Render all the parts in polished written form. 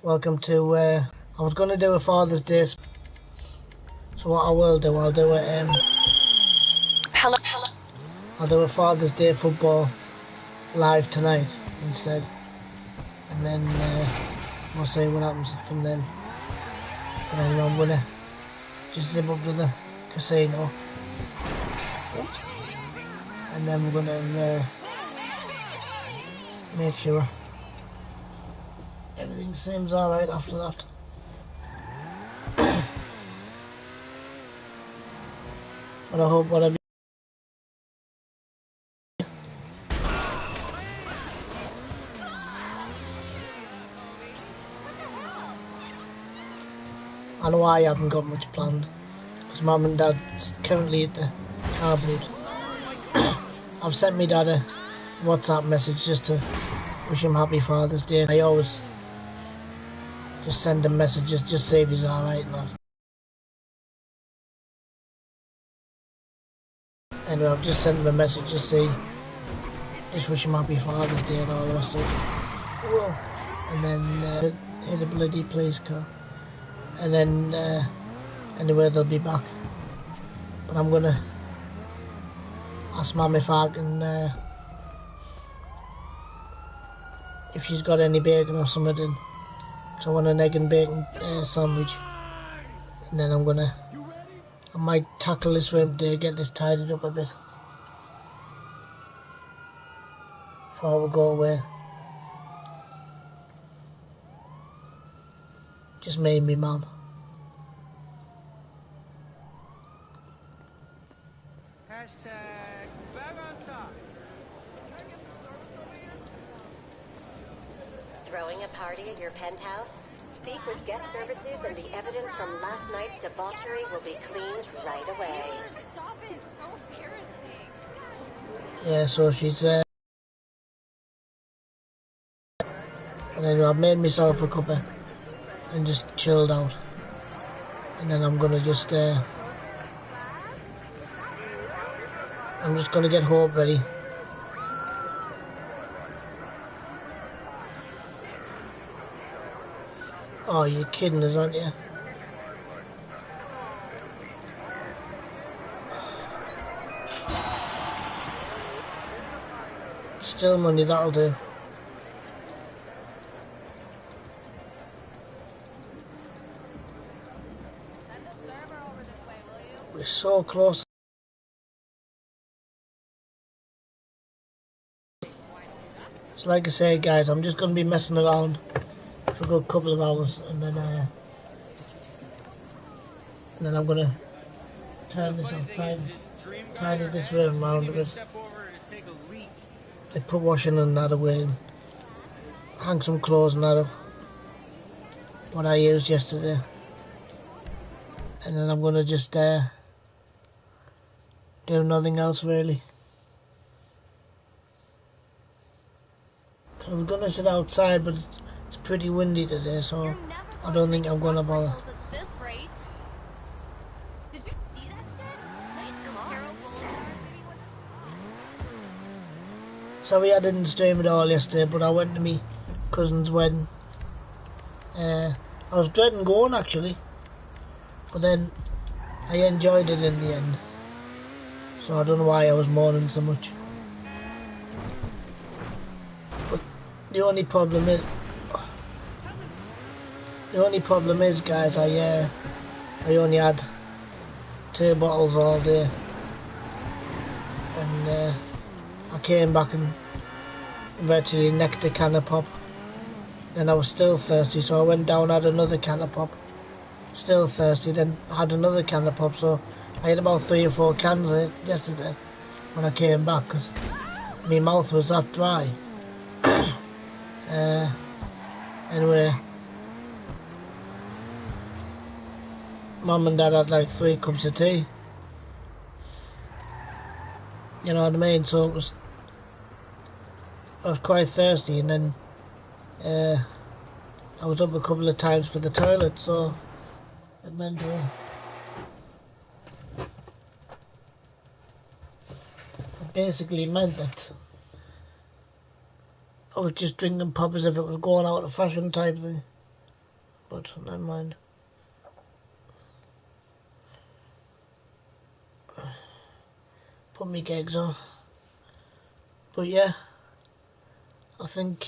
Welcome to, I was going to do a Father's Day, so what I will do, I'll do a Father's Day football live tonight instead. And then, we'll see what happens from then. But anyway, I'm going to just zip up to the casino. And then we're going to make sure everything seems alright after that. But I hope whatever I know I haven't got much planned because Mum and Dad's currently at the car boot. I've sent me Dad a WhatsApp message just to wish him happy Father's Day. I always just send him messages just see if he's alright and that. Anyway, I've just sent him a message just wish him happy Father's Day and all the rest of it. Whoa. And then hit a bloody police car. And then anyway they'll be back. But I'm gonna ask Mum if I can if she's got any bacon or something in. So I want an egg and bacon sandwich. And then I might tackle this room today, get this tidied up a bit before we go away. Just me and me Mum. Throwing a party at your penthouse? Speak with guest services and the evidence from last night's debauchery will be cleaned right away. Stop it, it's so embarrassing. Yeah, so she's and anyway, I've made myself a cuppa and just chilled out. And then I'm gonna just get Hope ready. Oh, you're kidding us, aren't you? Still money, that'll do. We're so close. So like I say guys, I'm just going to be messing around for a good couple of hours and then I'm going to turn this on, try and tidy this room around a bit. I put washing and that away and hang some clothes and that up. What I used yesterday. And then I'm going to just do nothing else really. I was going to sit outside but it's pretty windy today, so I don't think I'm going to bother. Sorry I didn't stream it all yesterday, but I went to my cousin's wedding. I was dreading going actually, but then I enjoyed it in the end. So I don't know why I was mourning so much. But the only problem is guys, I only had 2 bottles all day. And I came back and virtually necked a can of pop. Then I was still thirsty, so I went down, had another can of pop. Still thirsty, then had another can of pop, so I had about 3 or 4 cans yesterday when I came back, because my mouth was that dry. Anyway, Mum and Dad had like 3 cups of tea. You know what I mean? So I was quite thirsty, and then I was up a couple of times for the toilet, so it meant it basically meant that I was just drinking pop as if it was going out of fashion type thing. But never mind. Put me gigs on. But yeah, I think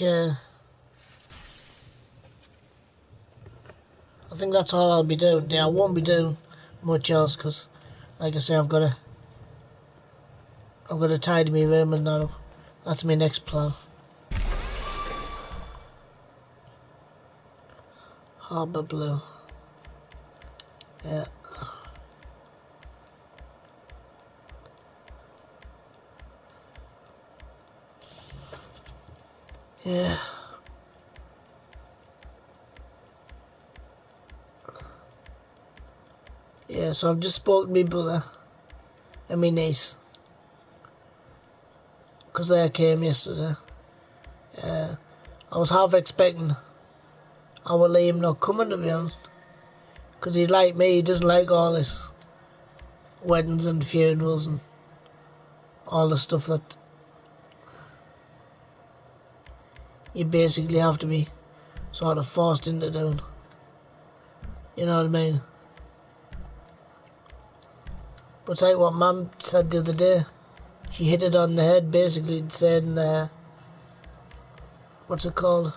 that's all I'll be doing. Yeah, I won't be doing much else because, like I say, I've got to tidy my room and that up. That's my next plan. Harbour Blue. Yeah. Yeah. Yeah, so I've just spoke to my brother and my niece. Because they came yesterday. I was half expecting our Liam not coming, to be honest. Because he's like me, he doesn't like all this weddings and funerals and all the stuff that you basically have to be sort of forced into doing. You know what I mean? But it's like what Mum said the other day. She hit it on the head, basically saying, what's it called?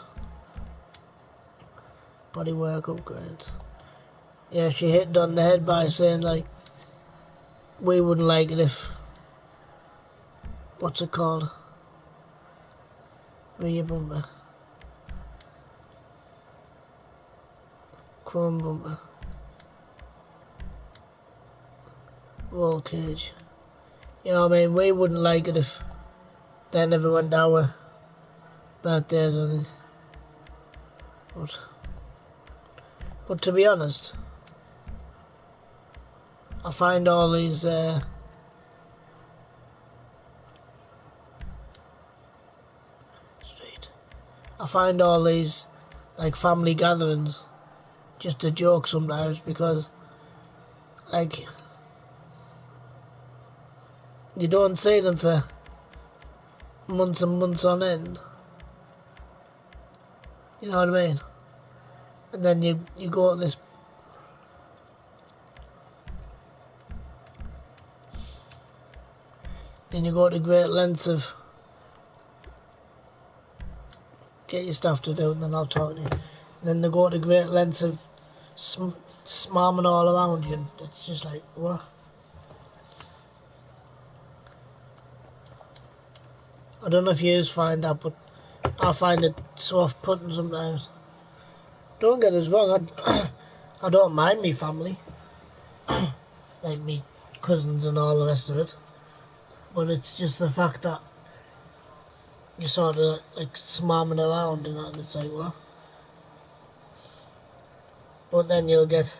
Bodywork upgrades. Yeah, she hit it on the head by saying, like, we wouldn't like it if, what's it called? Rear bumper. Chrome bumper. Roll cage. You know what I mean? We wouldn't like it if they never went our birthdays or anything. But to be honest, I find all these straight. I find all these like family gatherings just a joke sometimes because like you don't see them for months and months on end. You know what I mean? And then you go to this and you go to great lengths of get your stuff to do and then I'll talk to you. And then they go to great lengths of smarming all around you. It's just like, what? I don't know if you find that, but I find it so off-putting sometimes. Don't get us wrong, I don't mind me family. Like me cousins and all the rest of it. But it's just the fact that you're sort of like smarming around and that, and it's like, what? But then you'll get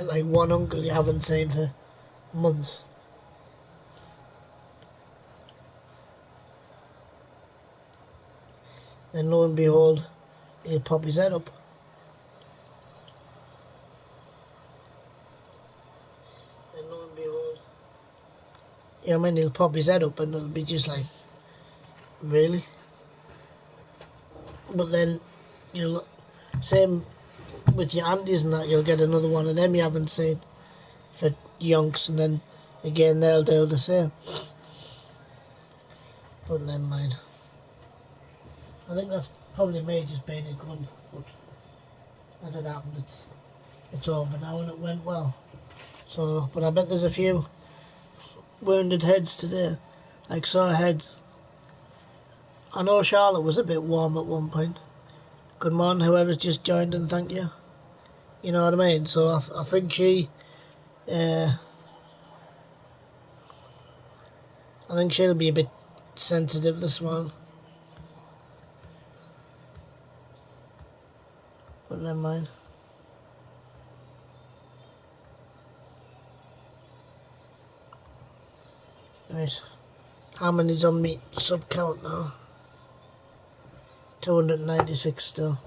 like one uncle you haven't seen for months. Then lo and behold, he'll pop his head up. Then lo and behold, you know what I mean, he'll pop his head up and it'll be just like, really? But then you'll, same with your aunties and that, you'll get another one of them you haven't seen for yonks, and then again they'll do the same. But never mind. I think that's probably me just being a grump, but as it happened, it's over now and it went well. So, but I bet there's a few wounded heads today, like sore heads. I know Charlotte was a bit warm at one point. Good morning, whoever's just joined, and thank you. You know what I mean? So I think she, I think she'll be a bit sensitive this morning. But never mind. Right. How many's on me sub count now? 296 still.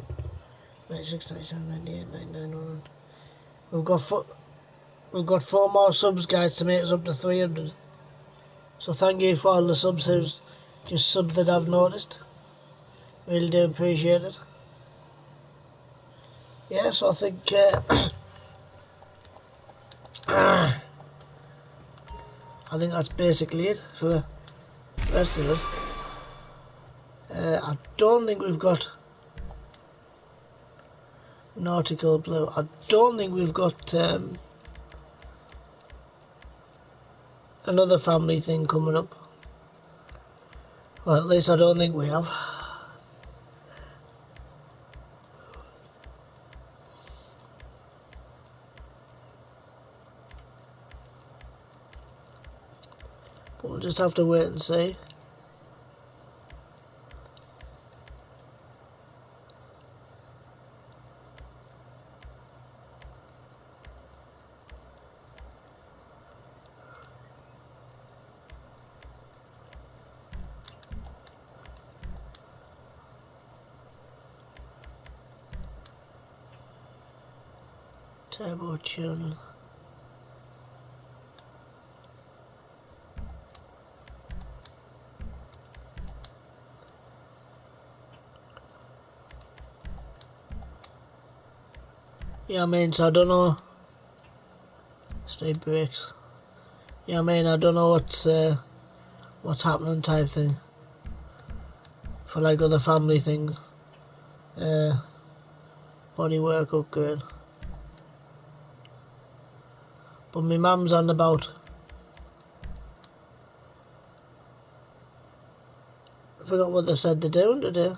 96, 97, 98, 99, 100. We've got 4 more subs, guys, to make us up to 300. So thank you for all the subs who's just sub that I've noticed. Really do appreciate it. Yeah, so I think I think that's basically it for the rest of it. I don't think we've got Nautical Blue. I don't think we've got another family thing coming up. Well, at least I don't think we have. But we'll just have to wait and see. Turbo tuning. Yeah, I mean, so I don't know. Straight brakes. Yeah, I mean, I don't know what's happening type thing. For like other family things. Bodywork upgrade. But my mum's on about. I forgot what they said they're doing today.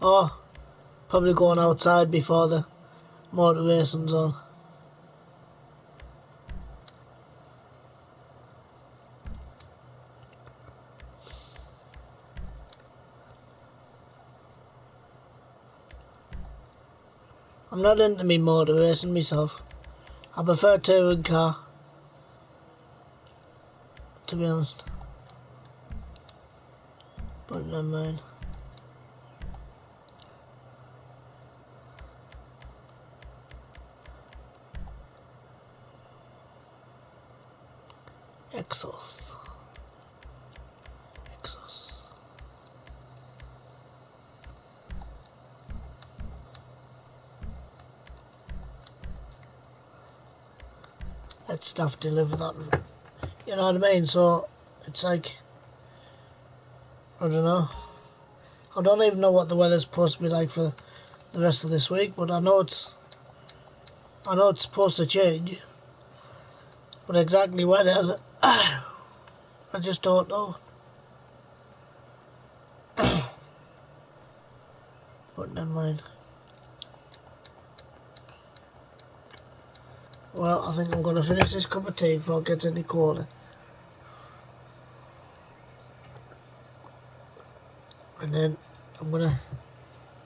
Oh, probably going outside before the motor racing's on. I'm not into me motor racing myself. I prefer touring car, to be honest. But never mind. Exos. Let stuff deliver that, and, you know what I mean? So it's like, I don't know. I don't even know what the weather's supposed to be like for the rest of this week, but I know it's supposed to change. But exactly when, I just don't know. But never mind. Well, I think I'm going to finish this cup of tea before it gets any colder. And then I'm going to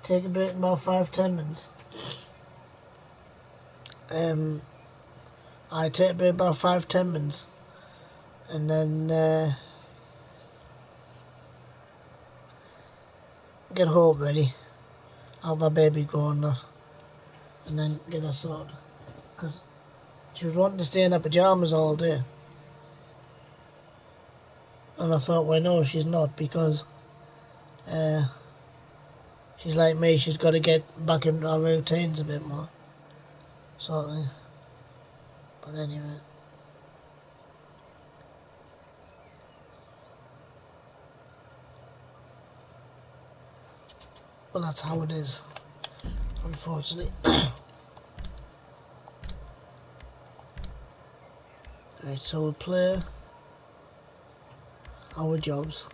take a break in about 5-10 minutes. I take a break about 5-10 minutes. And then get home ready. Have my baby going now. And then get her sorted. Because she was wanting to stay in her pyjamas all day. And I thought, well, no, she's not, because she's like me, she's got to get back into her routines a bit more. Sort of thing. But anyway. Well, that's how it is, unfortunately. Right, so we'll play our jobs.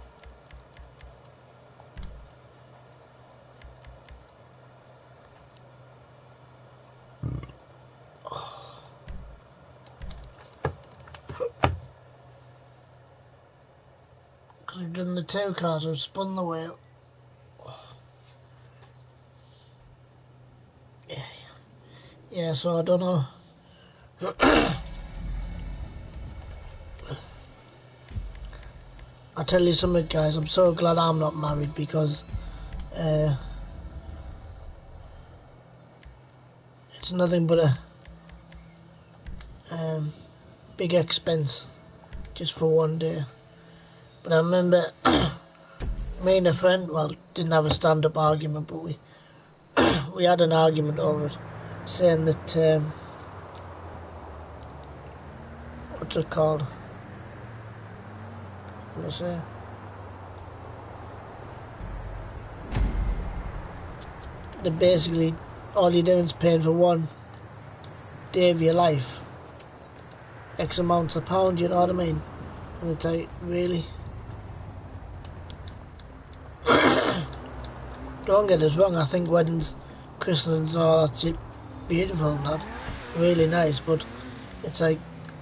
Because we've done the 2 cars, we've spun the wheel. Yeah, so I don't know. I tell you something, guys, I'm so glad I'm not married, because it's nothing but a big expense just for one day. But I remember me and a friend, well, didn't have a stand-up argument, but we had an argument over it, saying that, what's it called? What did I say? That basically all you're doing is paying for one day of your life. X amounts of pounds, you know what I mean? And it's like, really? Don't get us wrong, I think weddings, christenings and all that shit, beautiful and that, really nice, but it's like,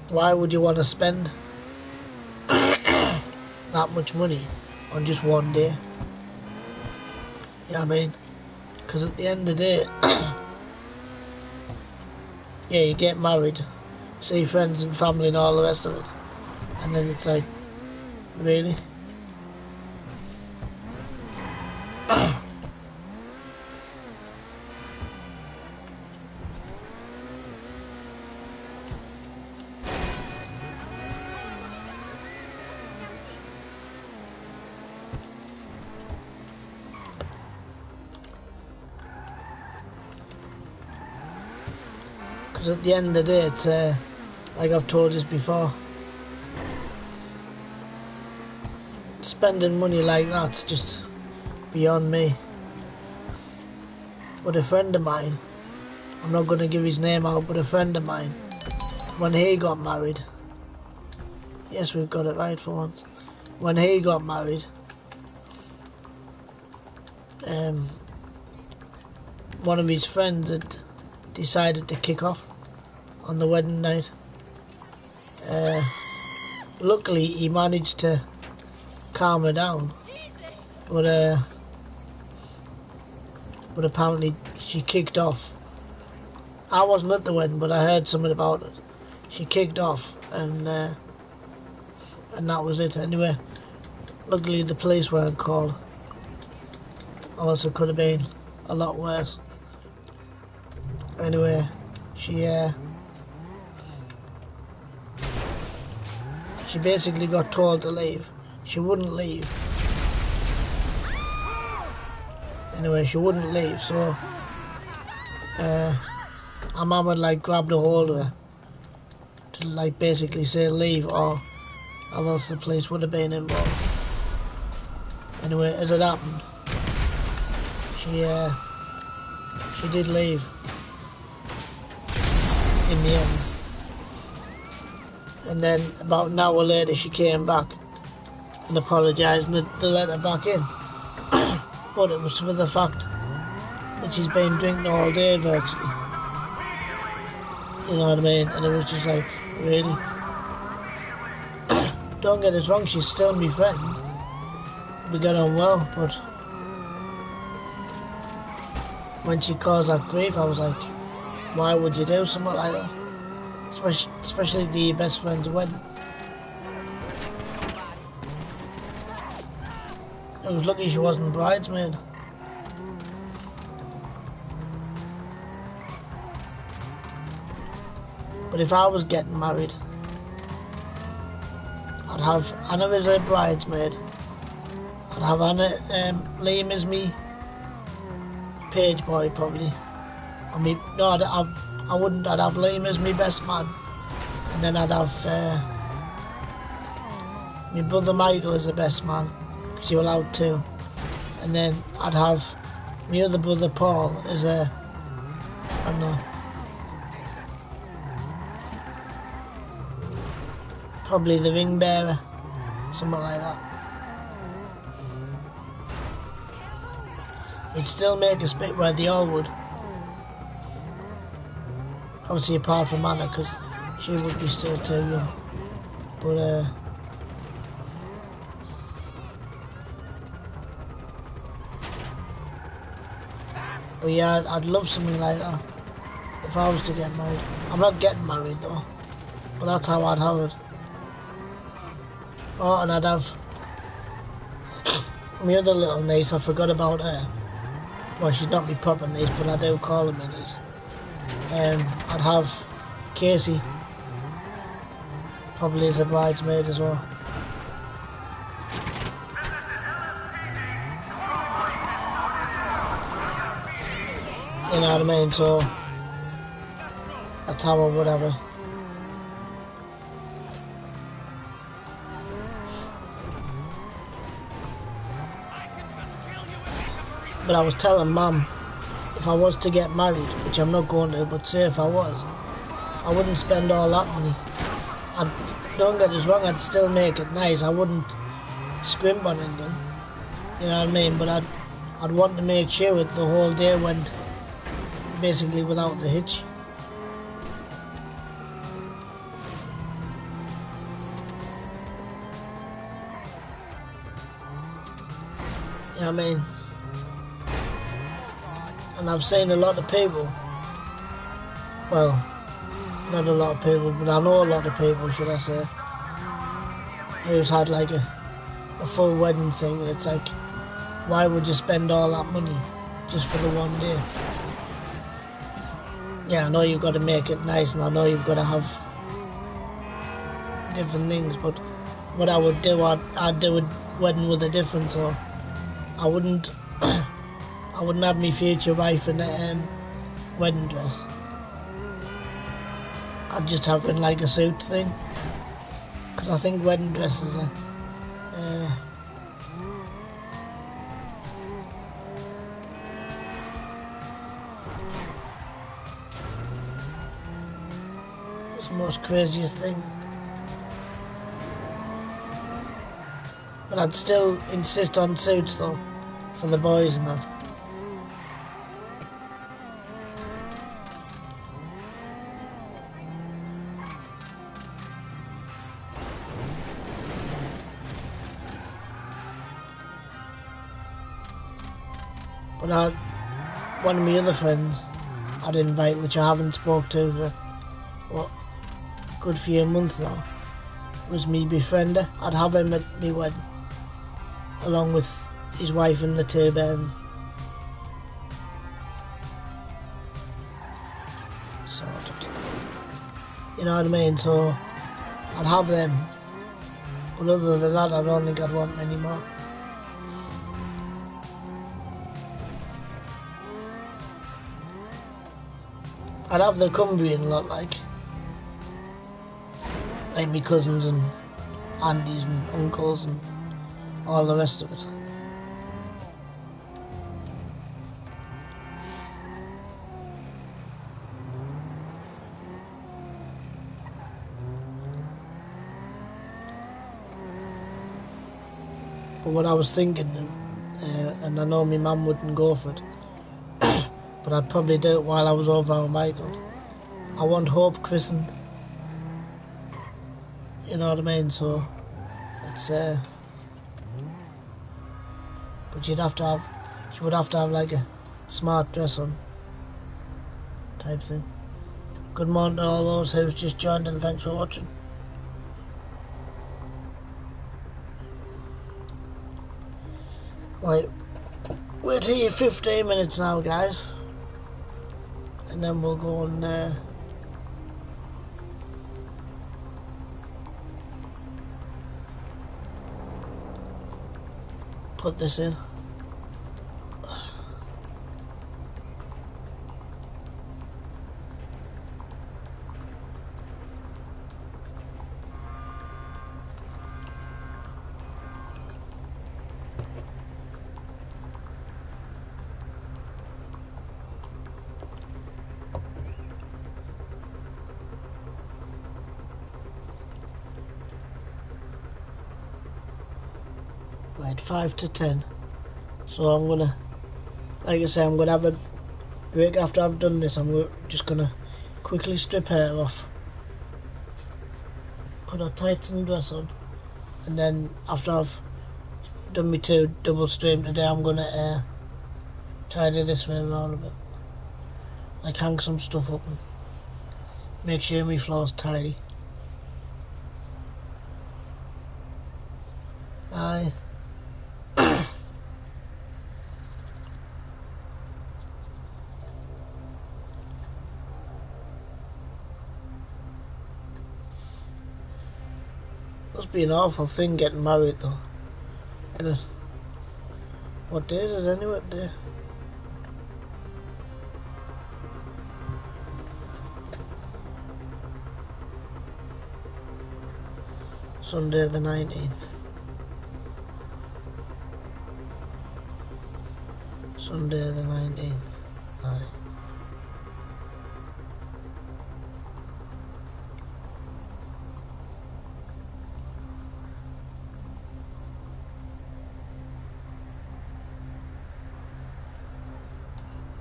why would you want to spend that much money on just one day? You know what I mean? Because at the end of the day, yeah, you get married, see friends and family and all the rest of it, and then it's like, really? Because at the end of the day, it's like I've told you before, spending money like that's just beyond me. But a friend of mine, I'm not going to give his name out, but a friend of mine, when he got married, yes, we've got it right for once, when he got married, one of his friends had decided to kick off on the wedding night. Luckily he managed to calm her down, but apparently she kicked off. I wasn't at the wedding, but I heard something about it. She kicked off, and that was it. Anyway, luckily the police weren't called, or else it could have been a lot worse. Anyway, she basically got told to leave. She wouldn't leave. Anyway, she wouldn't leave, so her mum had like grabbed a hold of her to like basically say leave, or else the police would have been involved. Anyway, as it happened, she did leave in the end. And then about an hour later she came back and apologised, and they let her back in. But it was for the fact that she's been drinking all day virtually. You know what I mean? And it was just like, really? Don't get us wrong, she's still my friend. We get on well, but when she caused that grief, I was like, why would you do something like that? Especially to your best friend's wedding. I was lucky she wasn't bridesmaid. But if I was getting married, I'd have Anna as a bridesmaid. I'd have Liam as me page boy probably. I wouldn't. I'd have Liam as my best man, and then I'd have my brother Michael as the best man, because you're allowed to, and then I'd have my other brother Paul as I don't know, probably the ring bearer, something like that. We'd still make a split where they all would. Obviously apart from Anna, because she would be still too young. But yeah, I'd love something like that if I was to get married. I'm not getting married though, but that's how I'd have it. Oh, and I'd have my other little niece, I forgot about her. Well, she's not my proper niece, but I do call her my niece. I'd have Casey probably as a bridesmaid as well. You know what I mean? So that's how I would have it. But I was telling Mum, if I was to get married, which I'm not going to, but say if I was, I wouldn't spend all that money. Don't get us wrong, I'd still make it nice. I wouldn't scrimp on anything. You know what I mean? But I'd want to make sure that the whole day went basically without the hitch. You know what I mean? And I've seen a lot of people, well, not a lot of people, but I know a lot of people, should I say, who's had like a full wedding thing, and it's like, why would you spend all that money just for the one day? Yeah, I know you've got to make it nice, and I know you've got to have different things, but what I would do, I'd do a wedding with a difference, so I wouldn't have my future wife in a wedding dress. I'd just have it like a suit thing, because I think wedding dresses are it's the most craziest thing. But I'd still insist on suits though, for the boys and that. But one of my other friends I'd invite, which I haven't spoke to for, what, good for a month now, was me befriender. I'd have him at me wedding, along with his wife and the two bairns. Sorted. You know what I mean? So I'd have them. But other than that, I don't think I'd want any more. I'd have the Cumbrian lot, like me cousins and aunties and uncles and all the rest of it. But what I was thinking, and I know my mum wouldn't go for it, but I'd probably do it while I was over with Michael. I want Hope christened. You know what I mean? So it's but she would have to have like a smart dress on type thing. Good morning to all those who've just joined, and thanks for watching. Right, wait here 15 minutes now, guys, and then we'll go and put this in. Right, 5 to 10. So I'm gonna, like I say, I'm gonna have a break after I've done this. I'm just gonna quickly strip hair off, put a tights and dress on, and then after I've done my 2 double stream today, I'm gonna tidy this way around a bit, like hang some stuff up and make sure my floor's tidy. Aye. Must be an awful thing getting married though, isn't it? What day is it anyway today? Sunday the 19th. Sunday the 19th. Aye.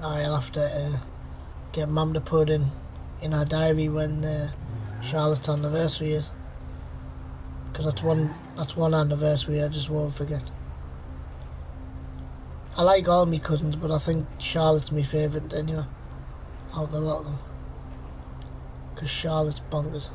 I'll have to get Mum to put in our diary when Charlotte's anniversary is, because that's one anniversary I just won't forget. I like all my cousins, but I think Charlotte's my favourite anyway, out of a lot of them, because Charlotte's bonkers.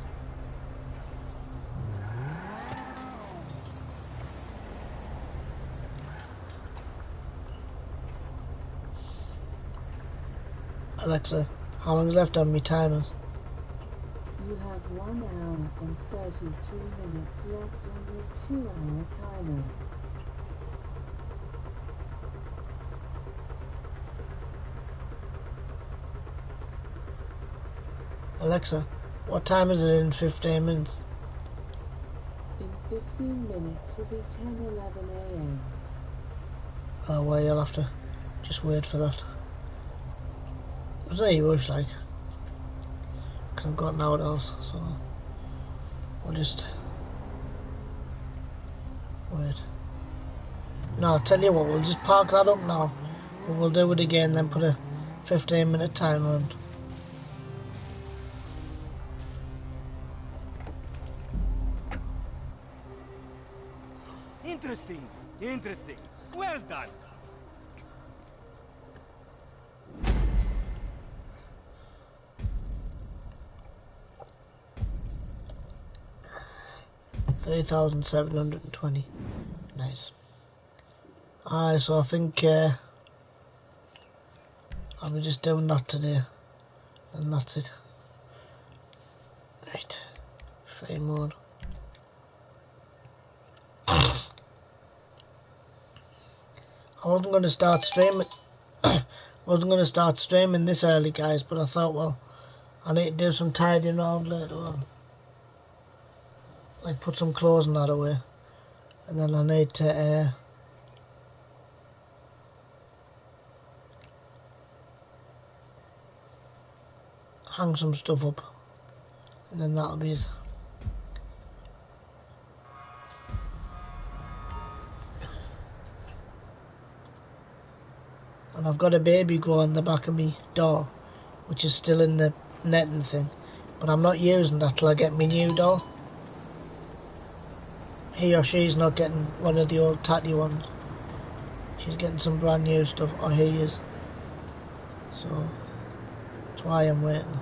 Alexa, how long's left on my timers? You have 1 hour and 33 minutes left on your 2-hour timer. Alexa, what time is it in 15 minutes? In 15 minutes will be 10:11 a.m. Oh well, you'll have to just wait for that. There's no rush, like, because I've got outdoors, so we'll just wait. No, I'll tell you what, we'll just park that up now. We'll do it again, then put a 15-minute timer on. Interesting. Well done. $3,720. Nice. So I think I'll be just doing that today, and that's it. Right. Free mode. I wasn't going to start streaming this early, guys, but I thought, well, I need to do some tidying around later on, like put some clothes and that away, and then I need to hang some stuff up, and then that'll be it. And I've got a baby grow in the back of me door, which is still in the netting thing, but I'm not using that till I get my new door. He or she's not getting one of the old tatty ones. She's getting some brand new stuff, or he is. So that's why I'm waiting.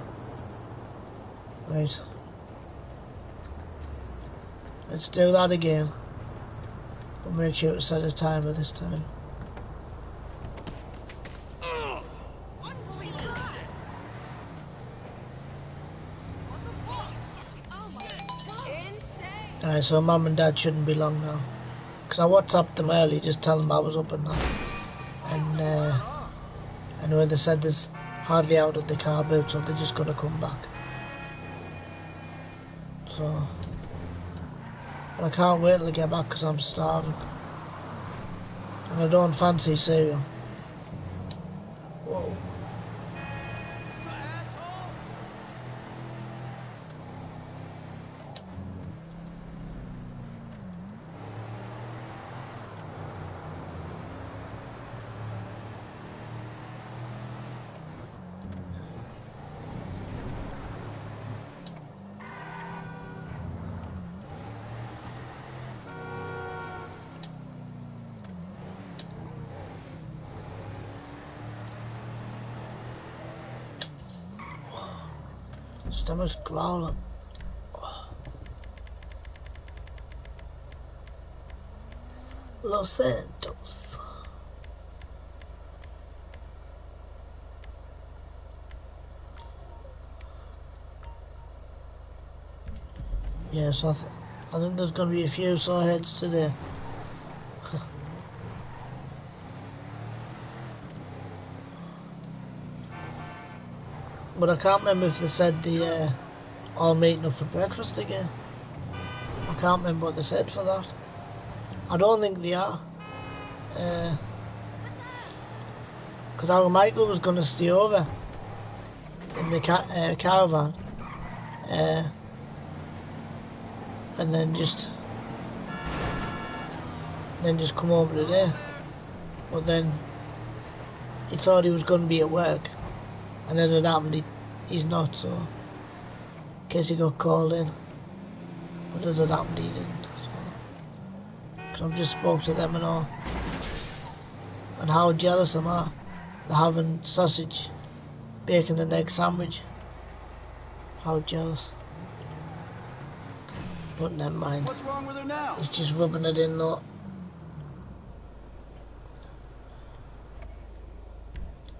Right. Let's do that again. But make sure to set a timer this time. Alright, so Mum and Dad shouldn't be long now. Because I WhatsApped them early, just tell them I was up and that. And anyway, they said there's hardly out of the car boot, so they're just going to come back. So, but I can't wait till I get back because I'm starving. And I don't fancy cereal. Whoa. Stomach's growling. Los Santos. Yes, I think there's going to be a few sore heads today. But I can't remember if they said the all meeting up for breakfast again. I can't remember what they said for that. I don't think they are. Because our Michael was going to stay over in the caravan. And then just come over today. But then he thought he was going to be at work, and as it happened, he's not. So in case he got called in, but as it happened, he didn't. So, cause I've just spoke to them and all, and how jealous am I? They're having sausage, bacon and egg sandwich. How jealous. But never mind. What's wrong with her now? He's just rubbing it in though.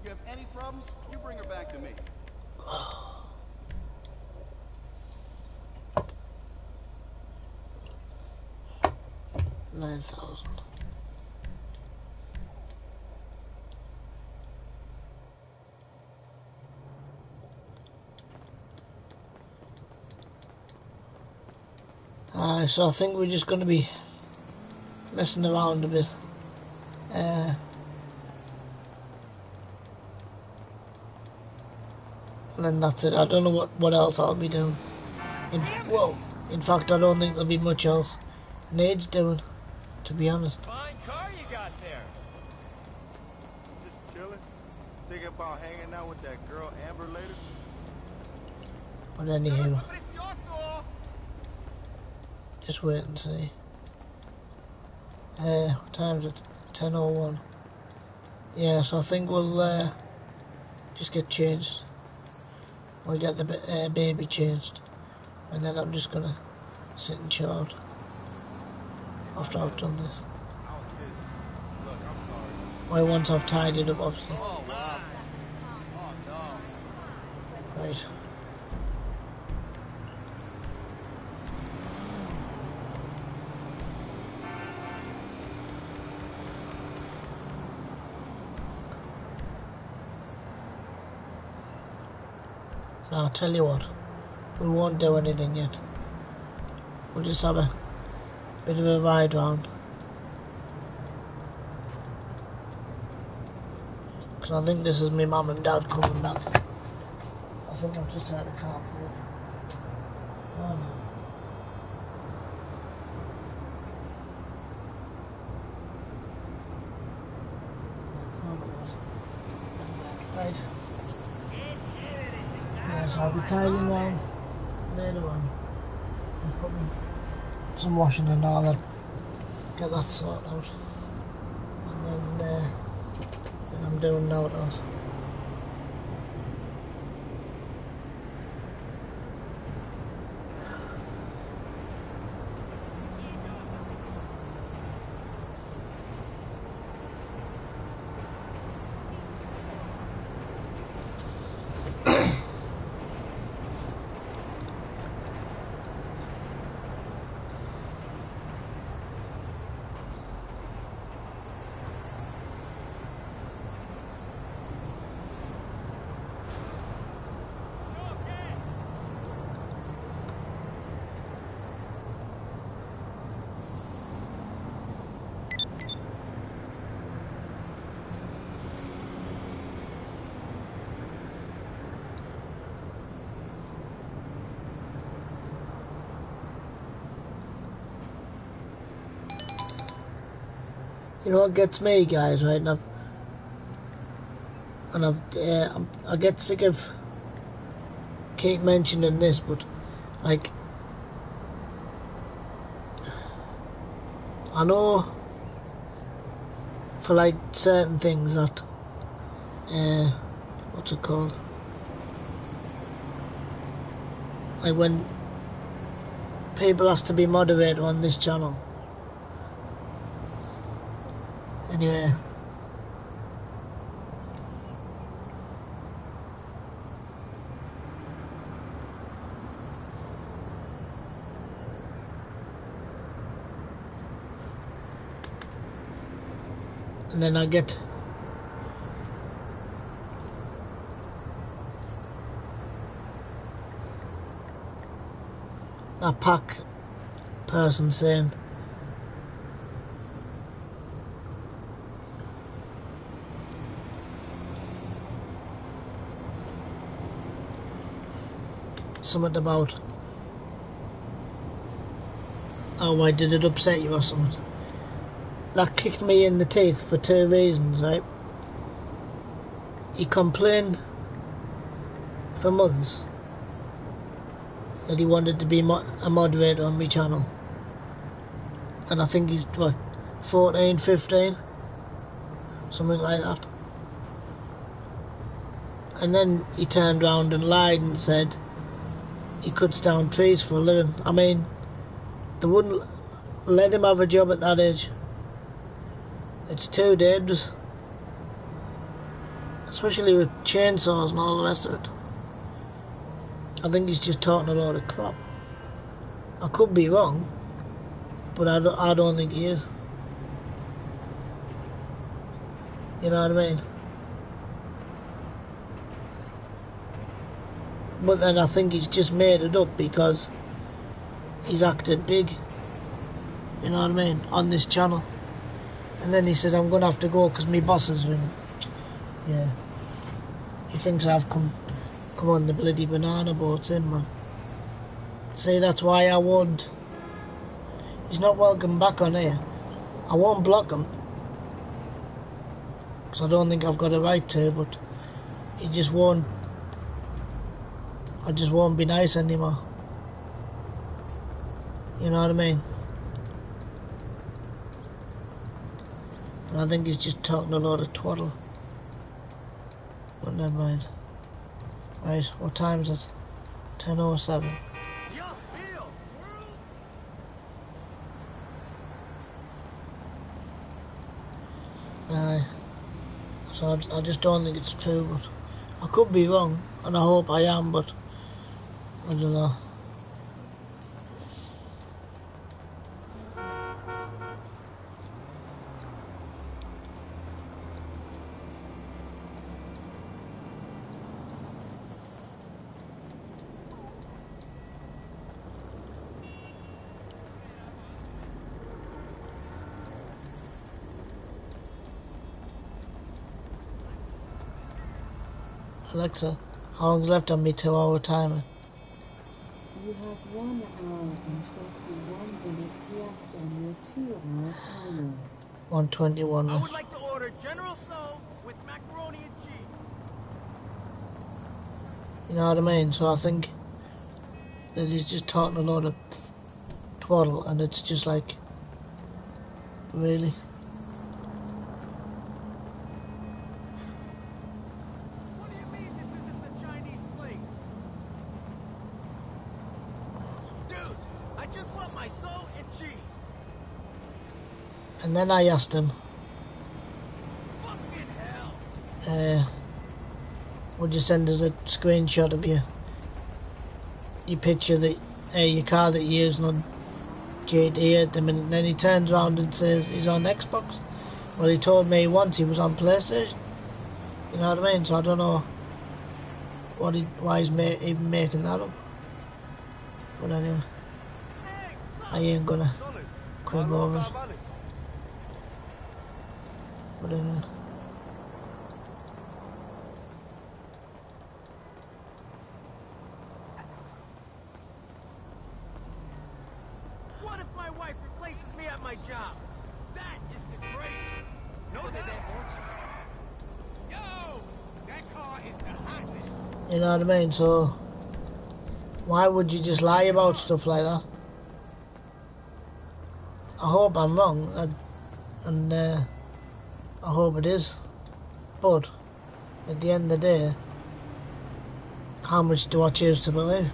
You have any problems? You bring her back to me. 9,000. So I think we're just going to be messing around a bit. And then that's it. I don't know what else I'll be doing. In fact, I don't think there'll be much else Nade's doing, to be honest. Fine car you got there. Just chilling. Thinking about hanging out with that girl Amber later. But anywho, just wait and see. What time is it? 10:01. Yeah, so I think we'll just get changed. We'll get the baby changed, and then I'm just gonna sit and chill out after I've done this. Look, I'm sorry. Well, once I've tidied up, obviously. Oh, wow. Oh, no. Right. Now, I'll tell you what, we won't do anything yet. We'll just have a bit of a ride round. Because I think this is my mum and dad coming back. I think I've just had a carpool. Oh no. I thought it was. Right. Yeah, so I'll be tidying around later on and putting some washing and all that, get that sorted out, and then I'm doing now else. You know what gets me, guys, right? I get sick of keep mentioning this, but like, I know for like certain things that what's it called? Like when people has to be moderated on this channel. Anyway, and then I get that pack person saying something about, oh, why did it upset you or something. That kicked me in the teeth for two reasons, right? He complained for months that he wanted to be a moderator on my channel, and I think he's what, 14, 15, something like that. And then he turned round and lied and said he cuts down trees for a living. I mean, they wouldn't let him have a job at that age. It's too dangerous, especially with chainsaws and all the rest of it. I think he's just talking a lot of crap. I could be wrong, but I don't think he is. You know what I mean? But then I think he's just made it up because he's acted big, you know what I mean, on this channel. And then he says, I'm going to have to go because my boss is ringing. Yeah. He thinks I've come on the bloody banana boats in, man. See, that's why I won't. He's not welcome back on here. I won't block him, because I don't think I've got a right to, but he just won't. I just won't be nice anymore. You know what I mean? And I think he's just talking a lot of twaddle. But never mind. Right, what time is it? 10:07. Aye. So I just don't think it's true, but I could be wrong, and I hope I am, but I don't know. Alexa, how long's left on me 2-hour timer? You have 1 hour and 21 minutes left on your 2-hour timer. 1:21 I left. would like to order General Tso with macaroni and cheese. You know what I mean? So I think that he's just talking a lot of twaddle, and it's just like, really? What do you mean this isn't the Chinese place? Dude, I just want my Tso and cheese. And then I asked him, Fucking hell. would you send us a screenshot of your picture that your car that you're using on GT at the minute? And then he turns around and says he's on Xbox. Well, he told me once he was on PlayStation. You know what I mean? So I don't know why he's even making that up. But anyway, I ain't gonna quibble over it. But anyway. What if my wife replaces me at my job? That is the great. No, they don't want you. Yo, that car is the hotness. You know what I mean? So why would you just lie about stuff like that? I hope I'm wrong, and I hope it is. But at the end of the day, how much do I choose to believe?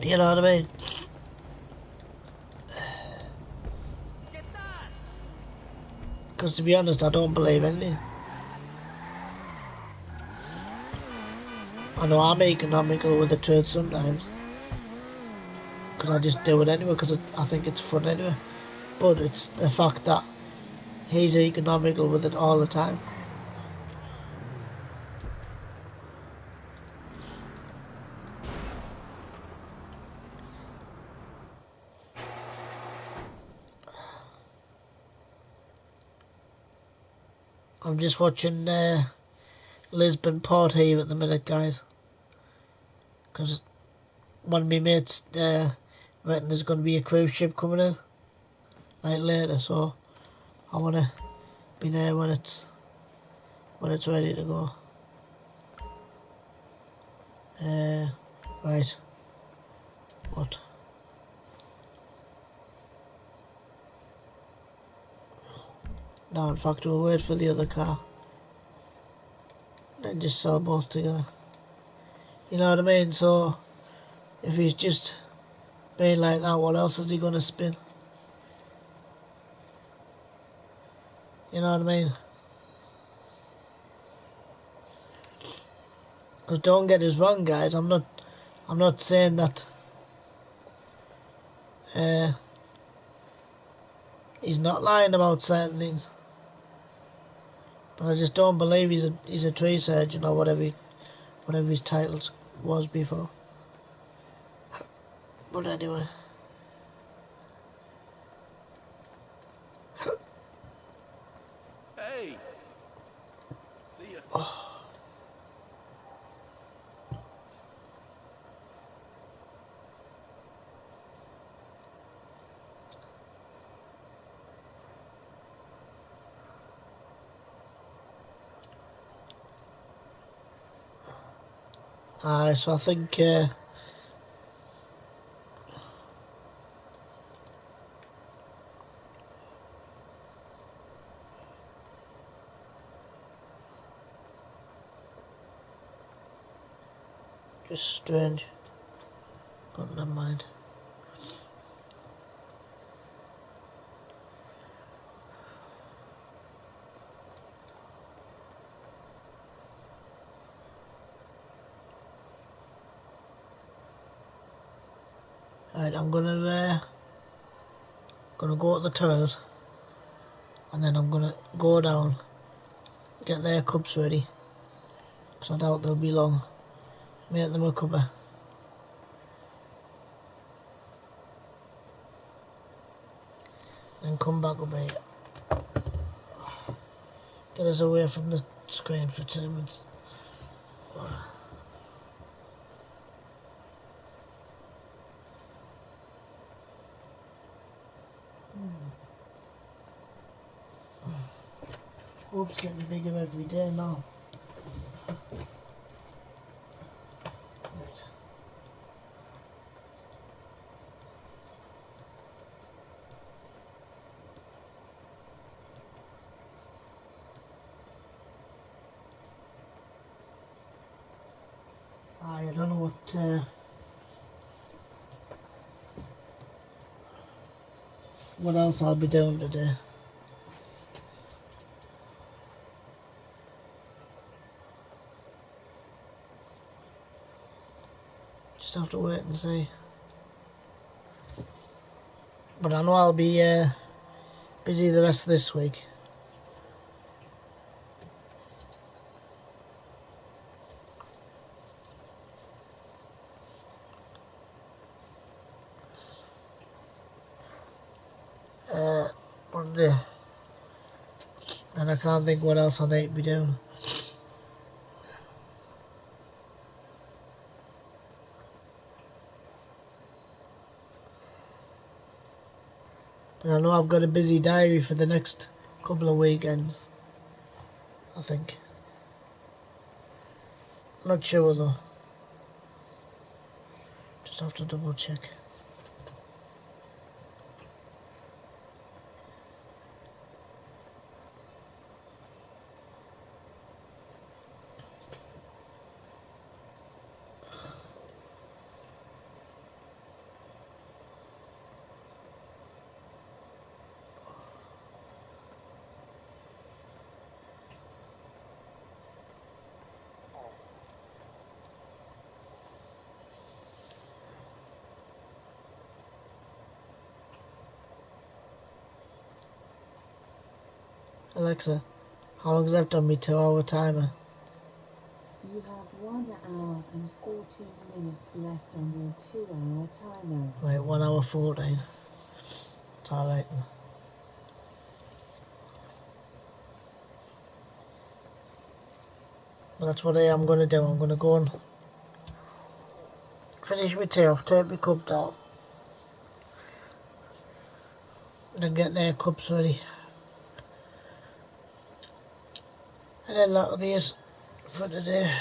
You know what I mean? Because to be honest, I don't believe anything. I know I'm economical with the truth sometimes, because I just do it anyway, because I think it's fun anyway. But it's the fact that he's economical with it all the time. I'm just watching Lisbon Port here at the minute, guys. Because one of my mates reckon there's going to be a cruise ship coming in, like later, so I want to be there when it's ready to go. Right. What? No, in fact, we'll wait for the other car. Then just sell both together. You know what I mean? So, if he's just being like that, what else is he going to spin? You know what I mean? Because don't get us wrong, guys. I'm not saying that he's not lying about certain things, but I just don't believe he's a tree surgeon or whatever his titles was before. But anyway. Hey. See ya. So I think just strange, but never mind. Right, I'm gonna go to the toilet, and then I'm gonna go down, get their cups ready, because I doubt they'll be long. Make them a cuppa. Then come back up here. Get us away from the screen for 2 minutes. Oops, getting bigger every day now. Right. I don't know what else I'll be doing today. Just have to wait and see. But I know I'll be busy the rest of this week. Monday. And I can't think what else I need to be doing. But I know I've got a busy diary for the next couple of weekends, I think. Not sure though. Just have to double check. Alexa, how long's left on my 2-hour timer? You have 1 hour and 14 minutes left on your 2-hour timer. Right, 1 hour 14. It's alright. that's what I am going to do. I'm going to go and finish my tea off, take my cup down, and get their cups ready. And then that'll be it for today.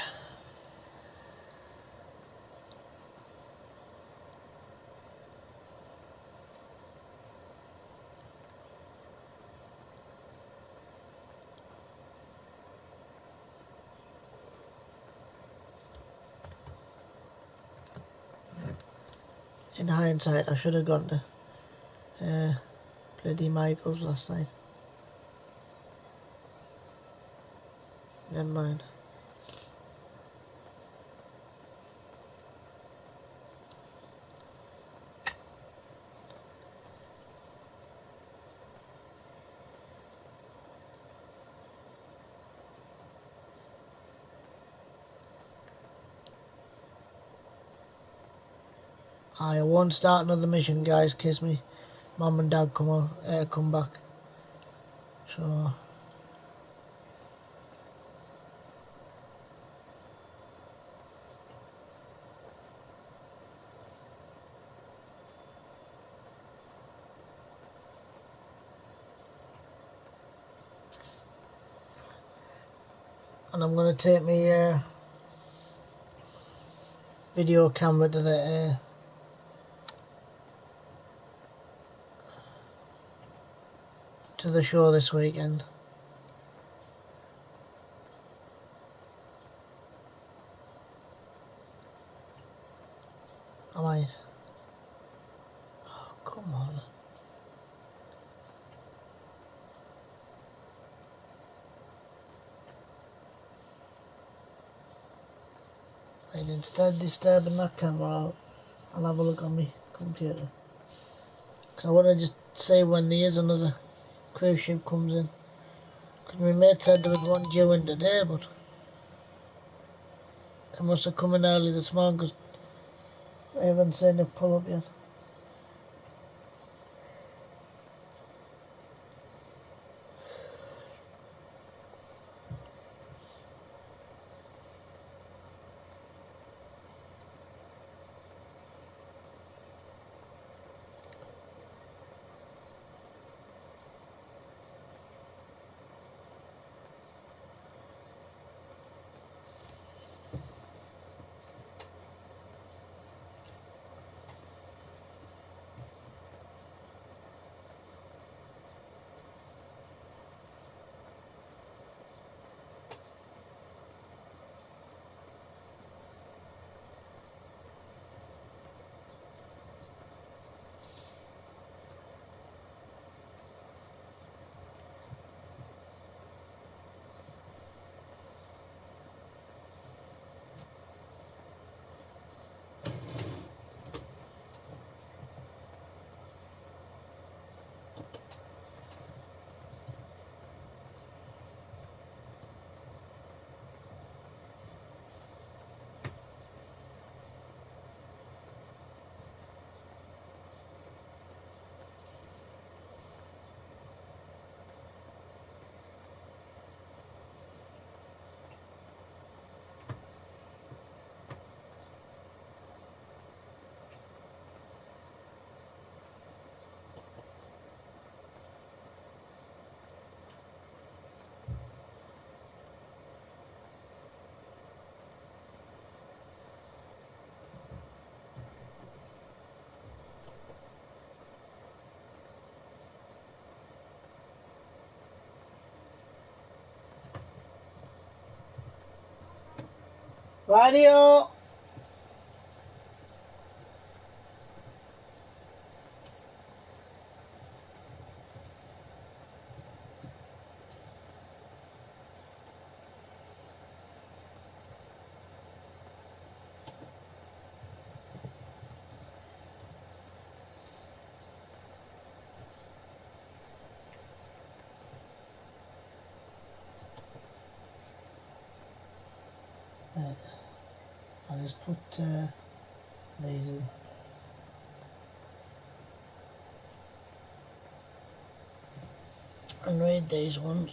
In hindsight, I should have gone to bloody Michael's last night. Never mind. I won't start another mission, guys, in case me mum and dad come back. So and I'm gonna take my video camera to the show this weekend. I might. Oh, come on. Right, instead of disturbing that camera, I'll have a look on my computer. Because I want to just see when there is another cruise ship comes in. Because my mate said there was one due in today, but it must have come in early this morning because I haven't seen it pull up yet. Radio! I'll just put these in. And read these ones.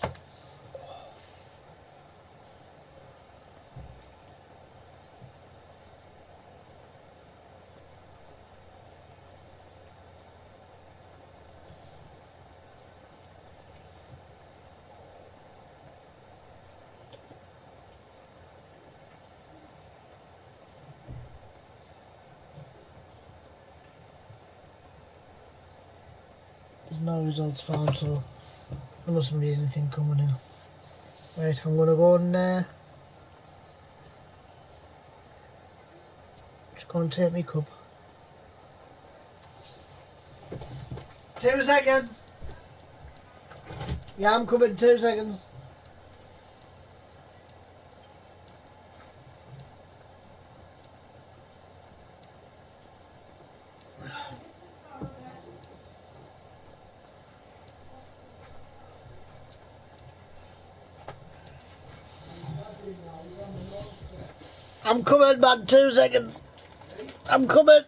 There's no results found, so there mustn't be anything coming in. Right, I'm gonna go in there. Just go and take me cup. 2 seconds! Yeah, I'm coming, 2 seconds. I'm coming, man, 2 seconds. I'm coming.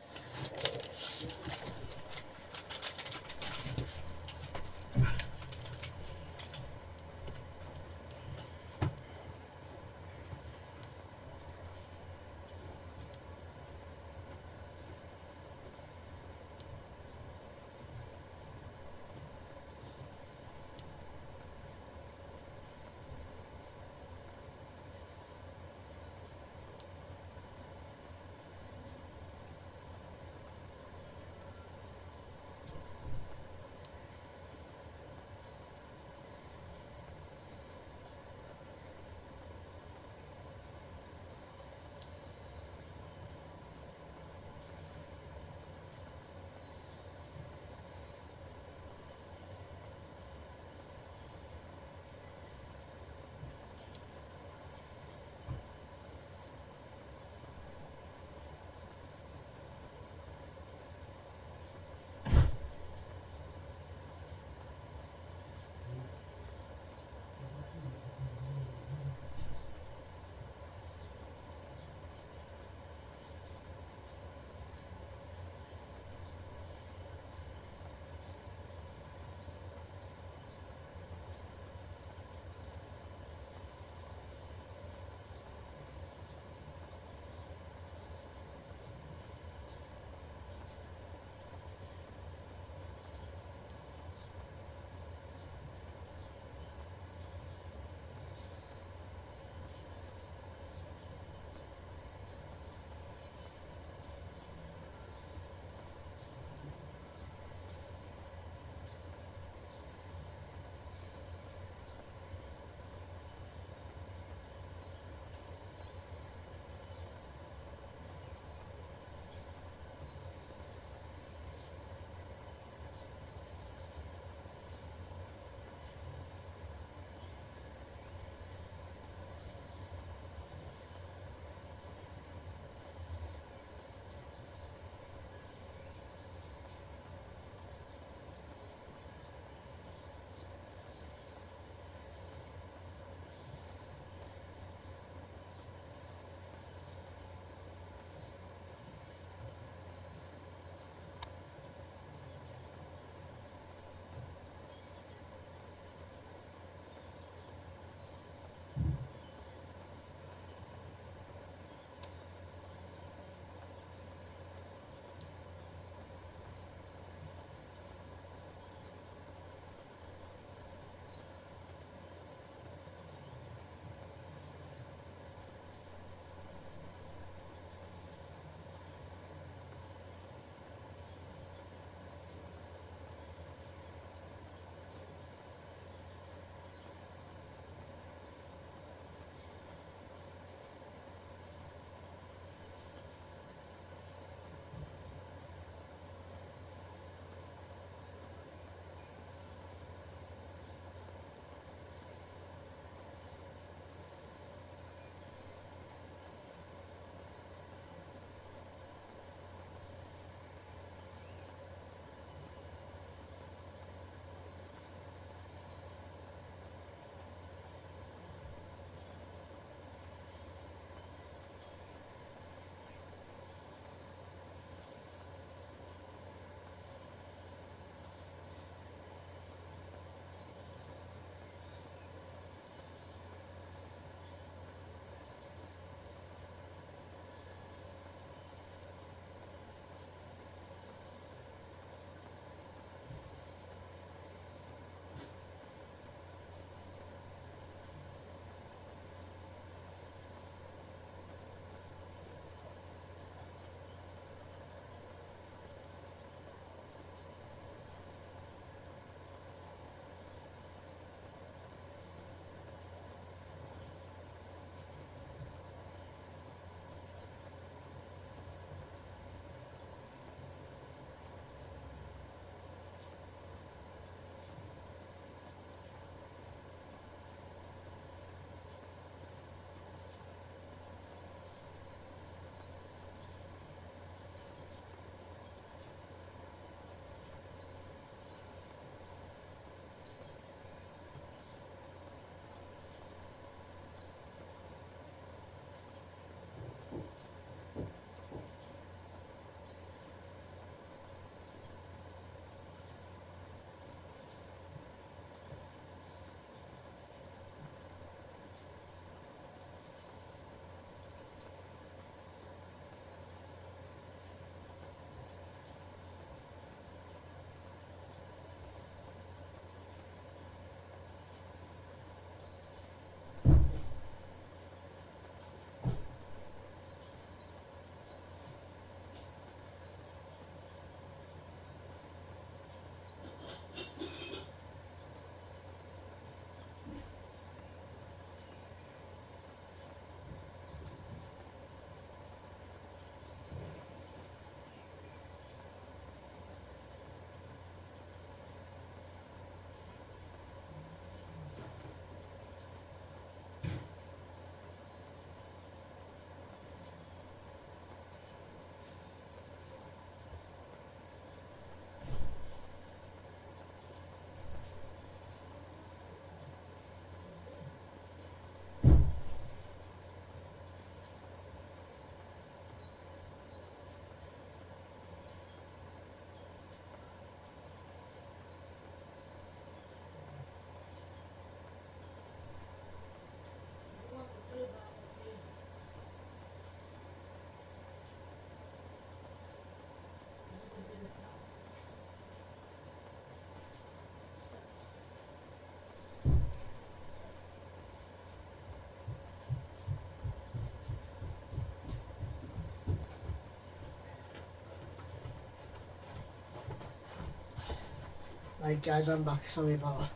Right guys, I'm back. Sorry about that.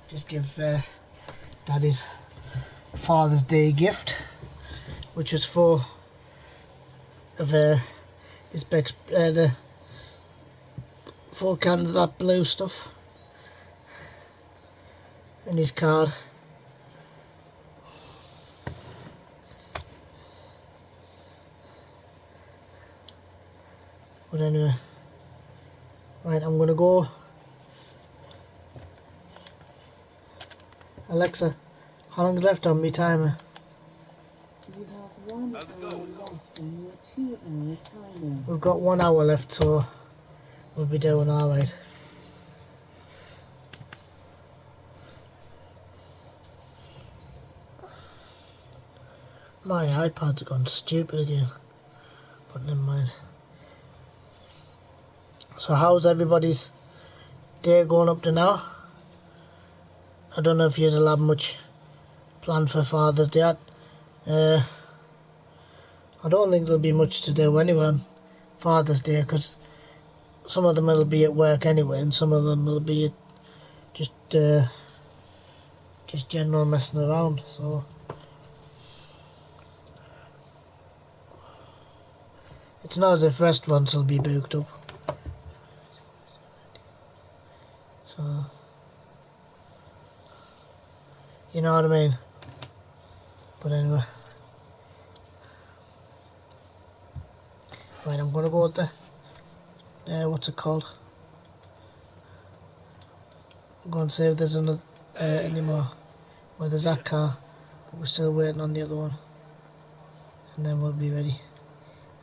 Just give Daddy's Father's Day gift, which was full of his the 4 cans of that blue stuff, and his card. But anyway, right, I'm gonna go. Alexa, how long's left on my timer? You have 1 How's it hour going? left on your 2-hour timer. We've got 1 hour left, so we'll be doing alright. My iPad's gone stupid again, but never mind. So how's everybody's day going up to now? I don't know if you'll have much planned for Father's Day. I don't think there'll be much to do anyway on Father's Day, because some of them will be at work anyway, and some of them will be just general messing around. So it's not as if restaurants will be booked up. So you know what I mean. But anyway, right, I'm gonna go with the what's it called? I'm going to see if there's another any more. Well, there's that car, but we're still waiting on the other one, and then we'll be ready.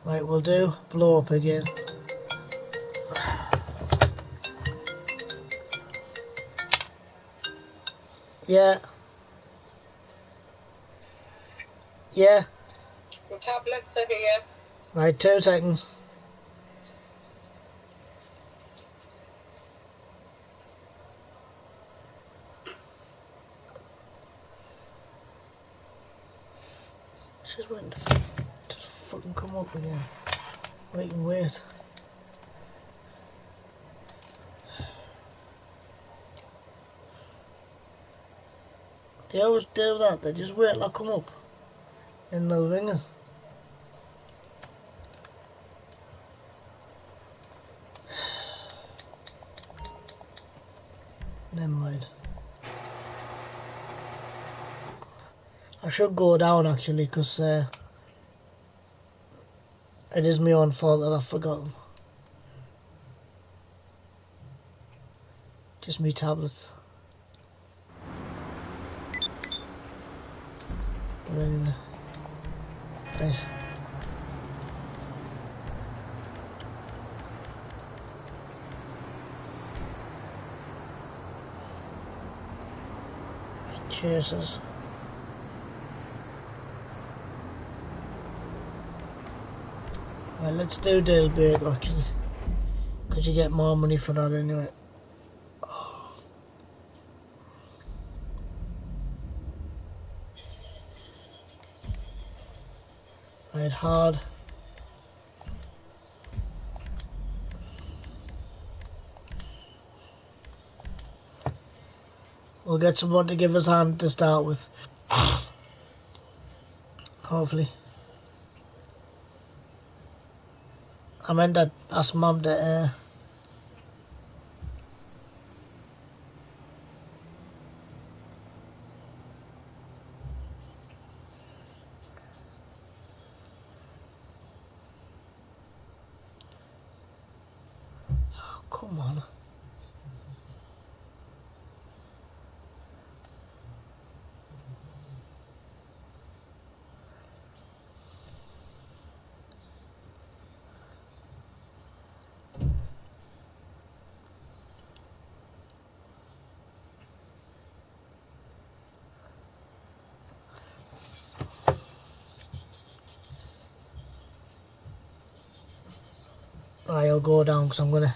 Right, we'll do blow up again. Yeah. Yeah. Your tablets are here. Right, 2 seconds. She's waiting to fucking come up again. Wait and wait. They always do that. They just wait till I come up, and they'll ring us. Never mind. I should go down actually, because it is my own fault that I've forgotten. Just me tablets. But anyway. Right. Chasers. Right, let's do Dale Baker actually, because you get more money for that anyway. Right, hard. We'll get someone to give us a hand to start with. Hopefully. I meant to ask Mum to oh, come on. I'll go down because I'm gonna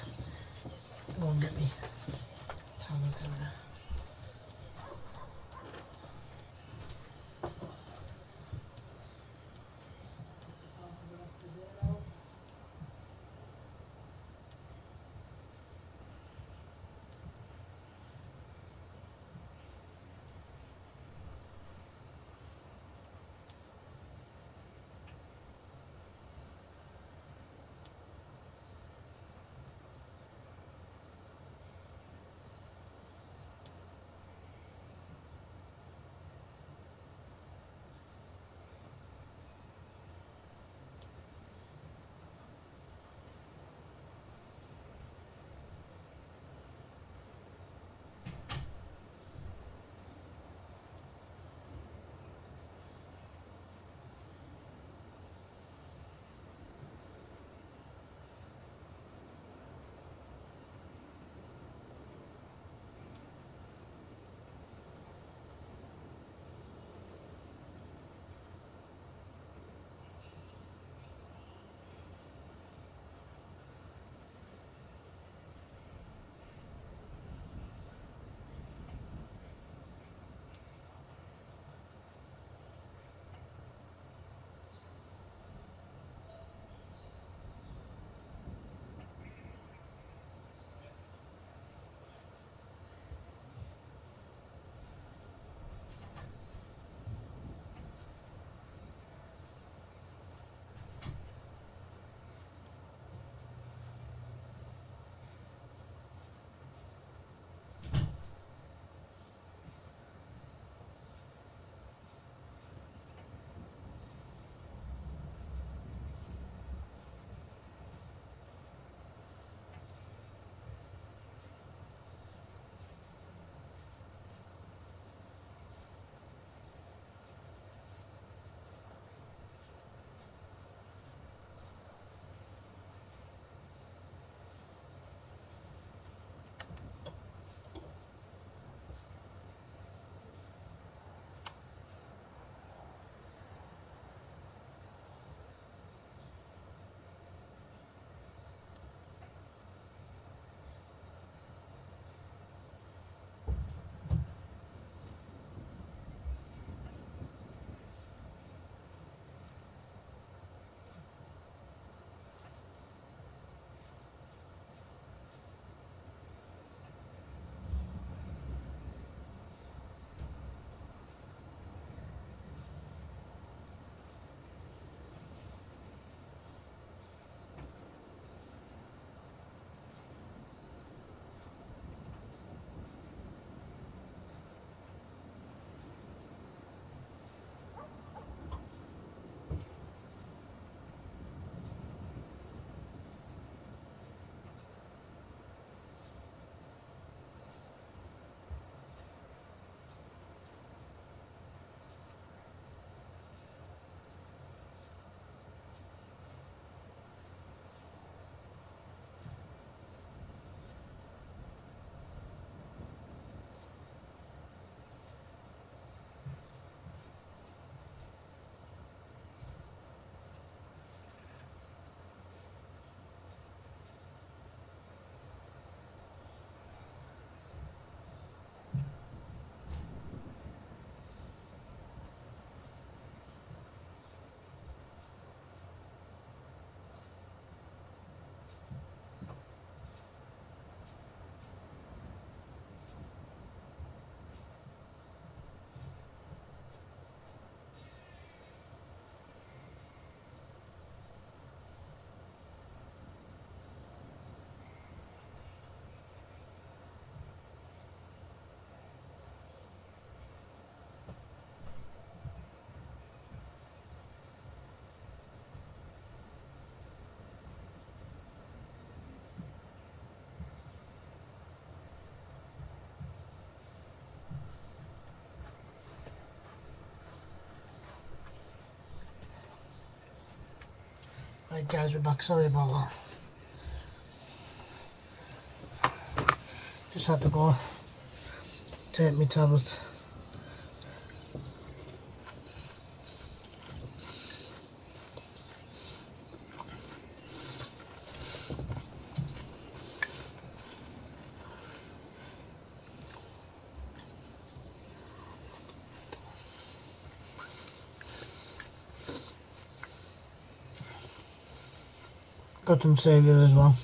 go and get me tablets in there. Right guys, we're back, sorry about that. Just had to go take my tablets. Got some saviour as well.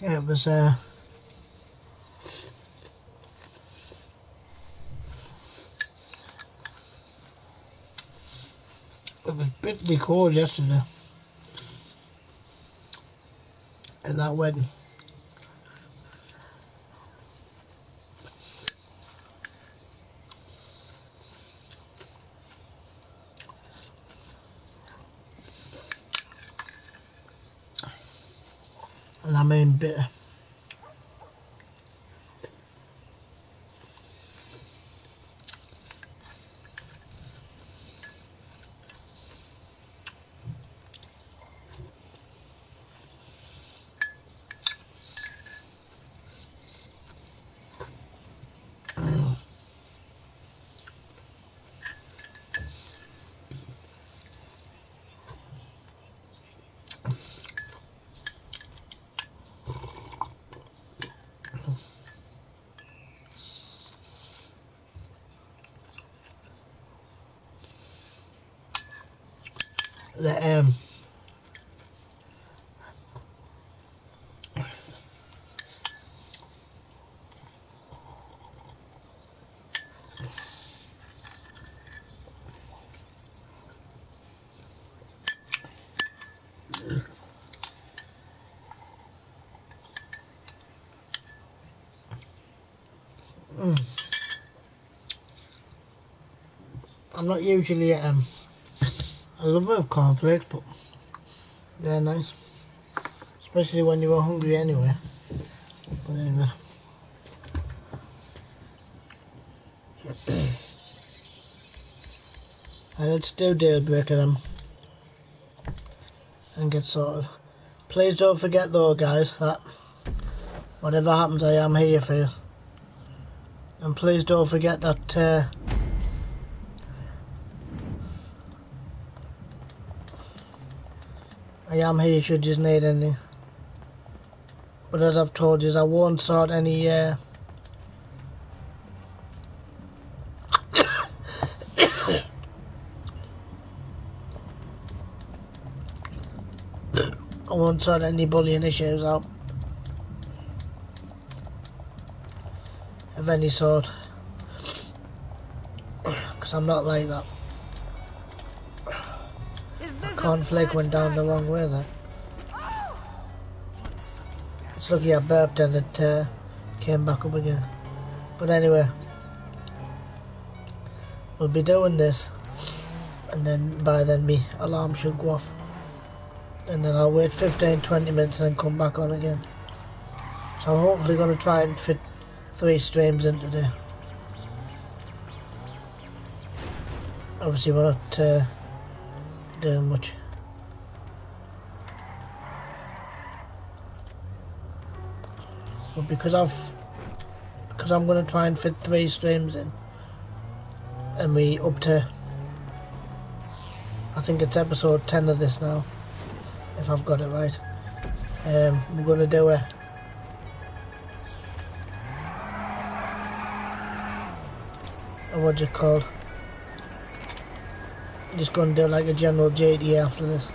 Yeah, it was bitterly cold yesterday at that wedding. And I mean bitter. The I'm not usually a lover of cornflakes, but they're nice, especially when you were hungry anyway. But anyway, let's do deal breaker them and get sorted. Please don't forget though, guys, that whatever happens, I am here for you. And please don't forget that I am here should you need anything. But as I've told you, I won't sort any I won't sort any bullying issues out of any sort, because I'm not like that. Cornflake went down the wrong way there. It's lucky I burped and it came back up again. But anyway, we'll be doing this, and then by then my alarm should go off, and then I'll wait 15-20 minutes and then come back on again. So I'm hopefully going to try and fit 3 streams in today. Obviously we're not doing much. But because I'm going to try and fit 3 streams in, and we up to, I think it's episode 10 of this now, if I've got it right. We're going to do what's it called? I'm just going to do like a general JD after this.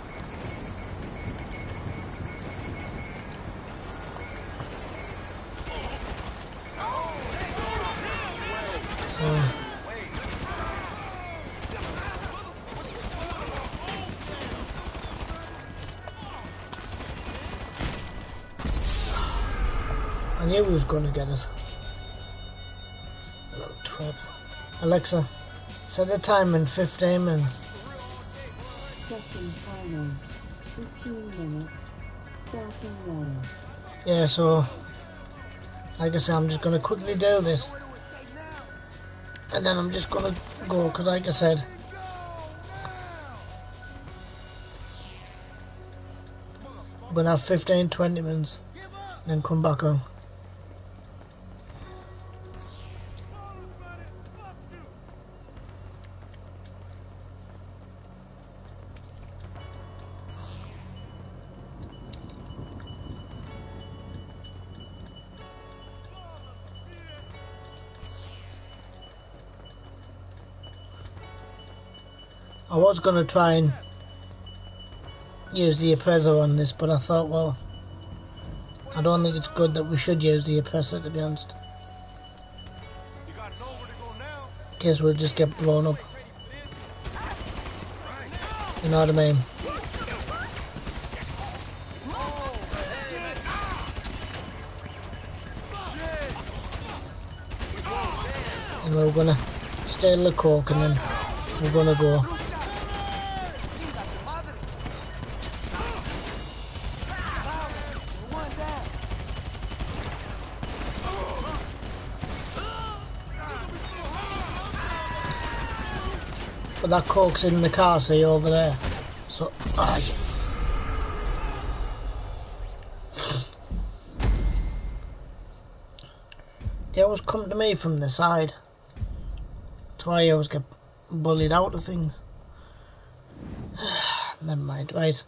I knew he was going to get us. Crap. Alexa, set a time in 15 minutes. Setting timer. 15 minutes. Starting now. Yeah, so like I said, I'm just gonna quickly do this, and then I'm just gonna go, because like I said, I'm gonna have 15-20 minutes and then come back on. I was gonna try and use the oppressor on this, but I thought, well, I don't think it's good that we should use the oppressor, to be honest. You gotta know where to go now. In case we'll just get blown up. Right. You know what I mean? And we're gonna steal the coke and then we're gonna go. But that coke's in the car, see, over there. So, aye. They always come to me from the side. That's why I always get bullied out of things. Never mind, right.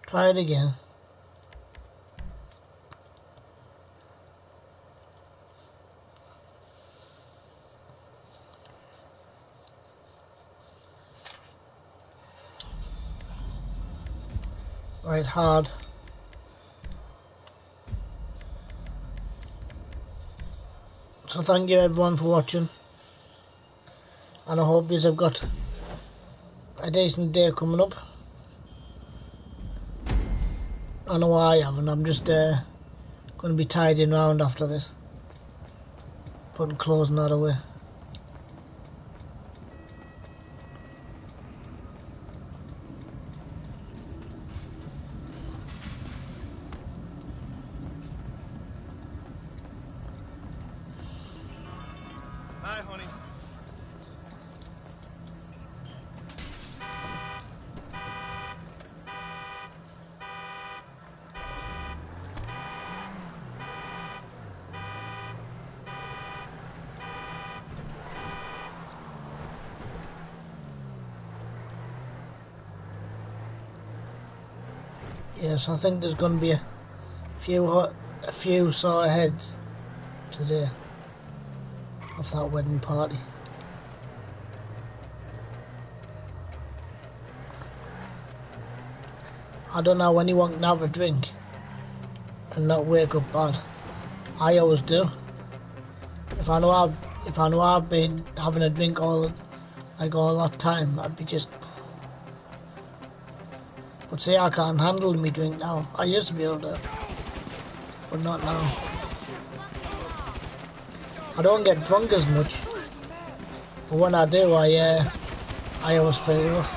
Try it again. Right, hard. So thank you everyone for watching, and I hope you have got a decent day coming up. I know I haven't. I'm just going to be tidying around after this, putting clothes and that away. Hi, honey. Yes, I think there's going to be a few sort of heads today of that wedding party. I don't know when anyone can have a drink and not wake up bad. I always do. If I know I've been having a drink all that time, I'd be just. But see, I can't handle me drink now. I used to be able to, but not now. I don't get drunk as much, but when I do, I always feel rough.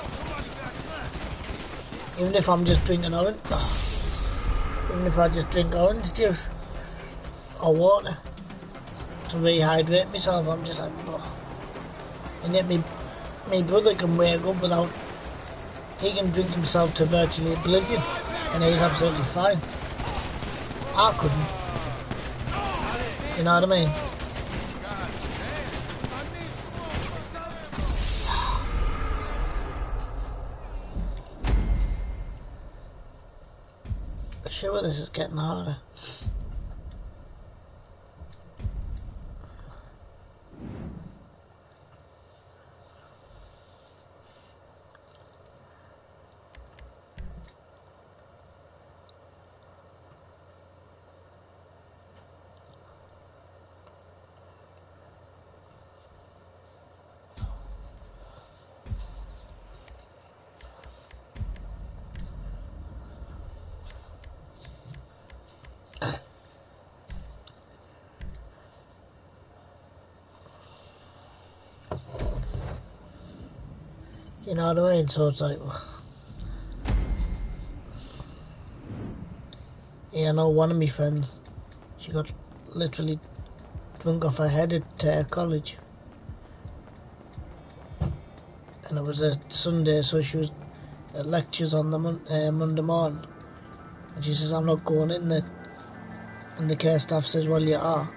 Even if I'm just drinking orange, even if I just drink orange juice or water to rehydrate myself, I'm just like, oh. And yet my brother can wake up without, he can drink himself to virtually oblivion and he's absolutely fine. I couldn't. You know what I mean? Sure, this is getting harder. You know what I mean? So it's like, yeah, I know one of my friends, she got literally drunk off her head at college. And it was a Sunday, so she was at lectures on the Monday morning. And she says, I'm not going in there. And the care staff says, well, you are,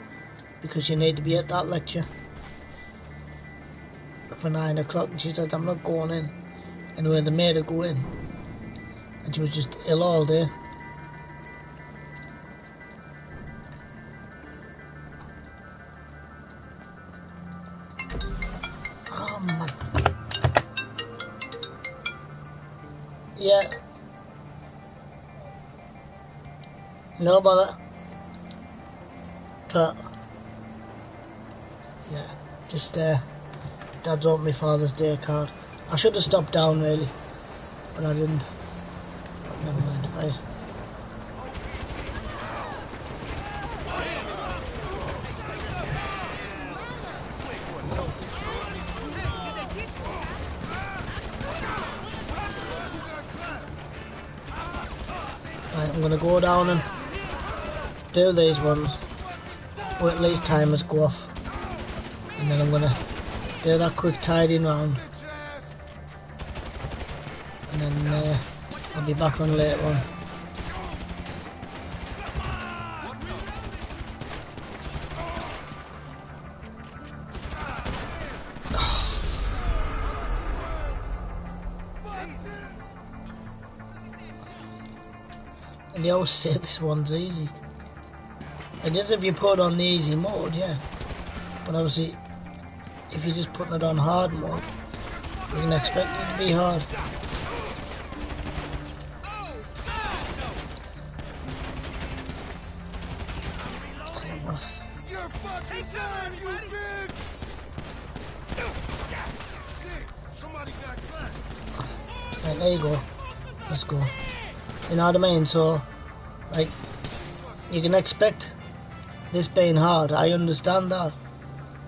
because you need to be at that lecture for 9 o'clock. And she said, I'm not going in. Anyway, they made her go in. And she was just ill all day. Oh, man. Yeah. No bother. But, yeah, just Dad's opened my Father's Day card. I should have stopped down really, but I didn't. But never mind. Right. Right, I'm gonna go down and do these ones. Or at least timers go off. And then I'm gonna do that quick tidying round. And then I'll be back on later on. And they always say this one's easy. It is if you put it on the easy mode, yeah. But obviously, if you're just putting it on hard mode, you can expect it to be hard. You're fucking done, you bitch! Somebody got clapped. Right, there you go. Let's go. You know what I mean? So, like, you can expect this being hard. I understand that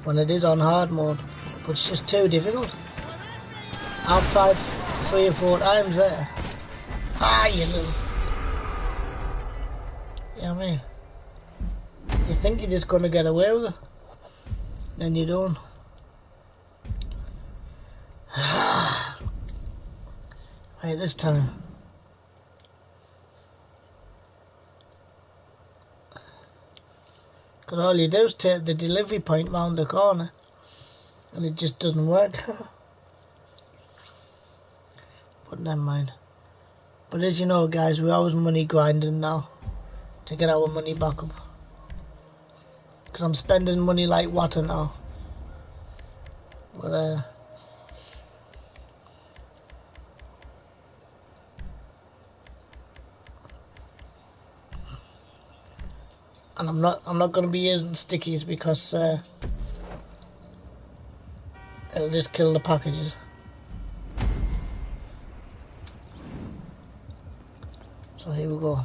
when it is on hard mode, but it's just too difficult. I've tried 3 or 4 times there. Ah, you little. You know what I mean? You think you're just gonna get away with it, then you don't. Right, this time. Because all you do is take the delivery point round the corner, and it just doesn't work. But never mind. But as you know, guys, we're always money grinding now to get our money back up. Because I'm spending money like water now. But and I'm not going to be using stickies because it'll just kill the packages. So here we go.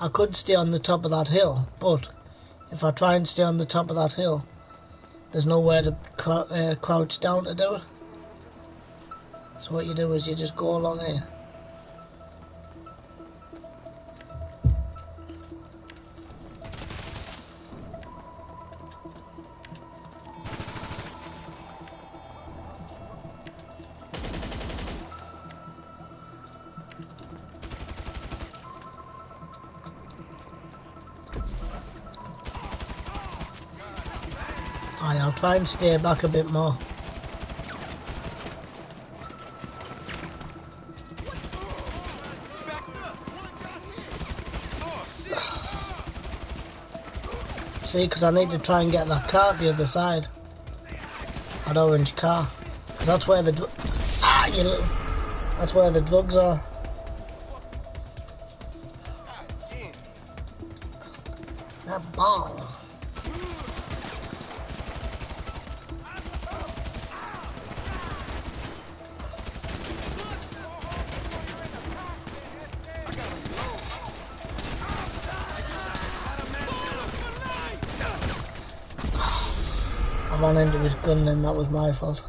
I could stay on the top of that hill, but if I try and stay on the top of that hill, there's nowhere to crouch down to do it. So what you do is you just go along here. I'll try and stay back a bit more. See, because I need to try and get that car at the other side. That orange car. Because that's where the that's where the drugs are. That ball. ran into his gun and that was my fault.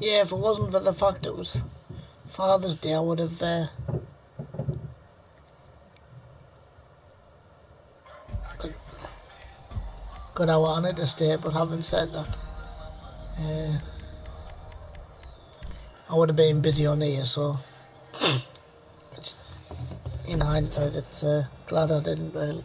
Yeah, if it wasn't for the fact it was Father's Day, I would have got out on it estate, but having said that, I would have been busy on here, so it's, in hindsight, it's glad I didn't really.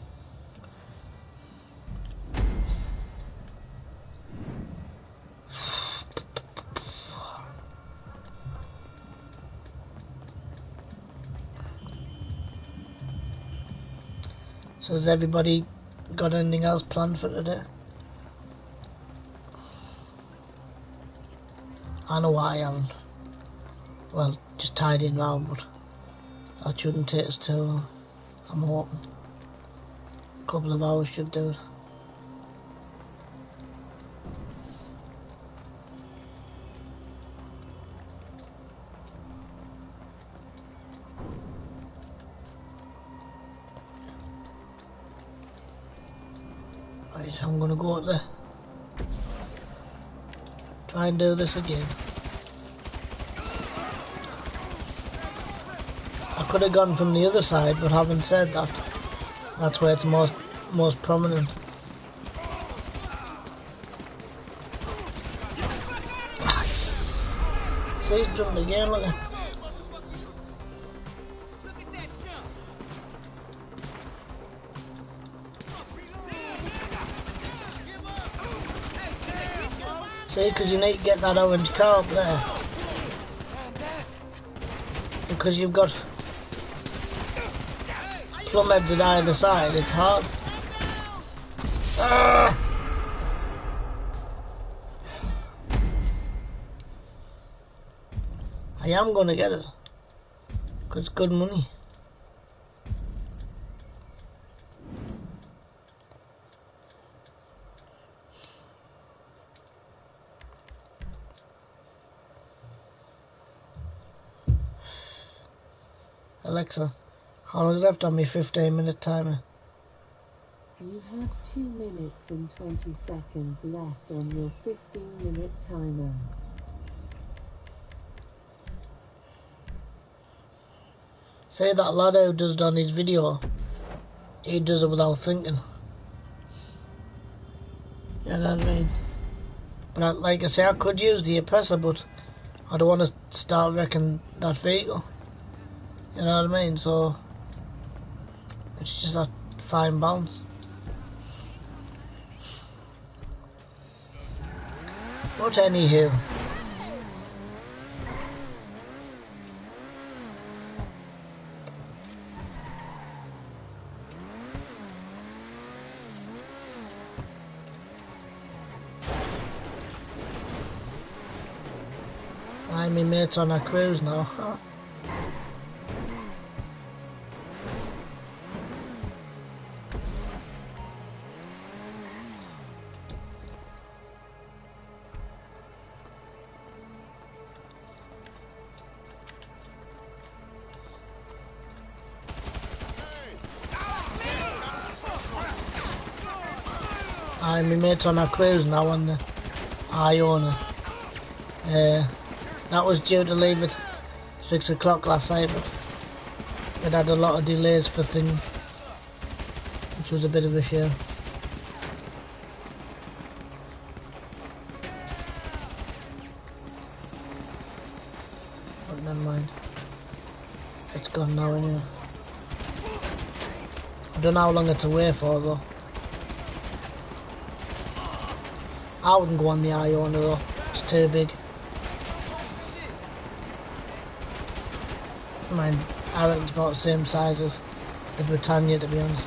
So has everybody got anything else planned for today? I know I haven't. Well, just tidying round, but that shouldn't take us too long. I'm hoping. A couple of hours should do it. Right, I'm gonna go up there. Try and do this again. I could have gone from the other side, but having said that, that's where it's most prominent. See, he's done it again, look at. See, because you need to get that orange car up there. Because you've got plum heads at either side, it's hard. Ah! I am going to get it. Because it's good money. Alexa, how long's left on my 15-minute timer? You have 2 minutes and 20 seconds left on your 15-minute timer. Say that lad who does it on his video, he does it without thinking. You know what I mean? But like I say, I could use the oppressor, but I don't want to start wrecking that vehicle. You know what I mean? So it's just that fine balance. But anywho, I'm my mates on a cruise now. I'm my mates on a cruise now on the Iona. That was due to leave at 6 o'clock last night, but it had a lot of delays for things, which was a bit of a shame. But never mind. It's gone now anyway. I don't know how long it's away for though. I wouldn't go on the Iona though, it's too big. Mine, I reckon it's about the same size as the Britannia, to be honest.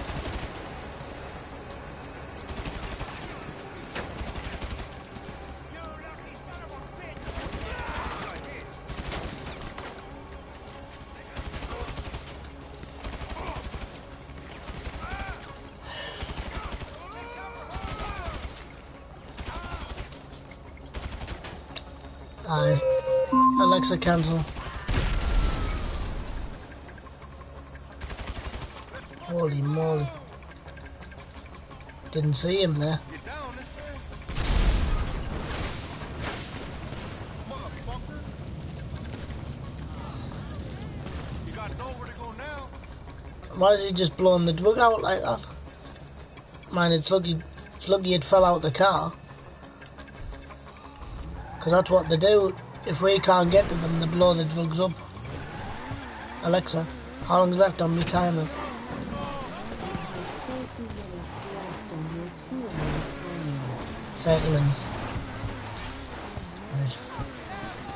Aye. Alexa, cancel. Holy moly. Didn't see him there. Get down this way. Motherfucker. You got nowhere to go now. Why is he just blowing the drug out like that? Man, it's lucky it fell out the car. Because that's what they do. If we can't get to them, they blow the drugs up. Alexa, how long's left on my timer? 30 minutes left on your 2 hour timer. 30 minutes. Right.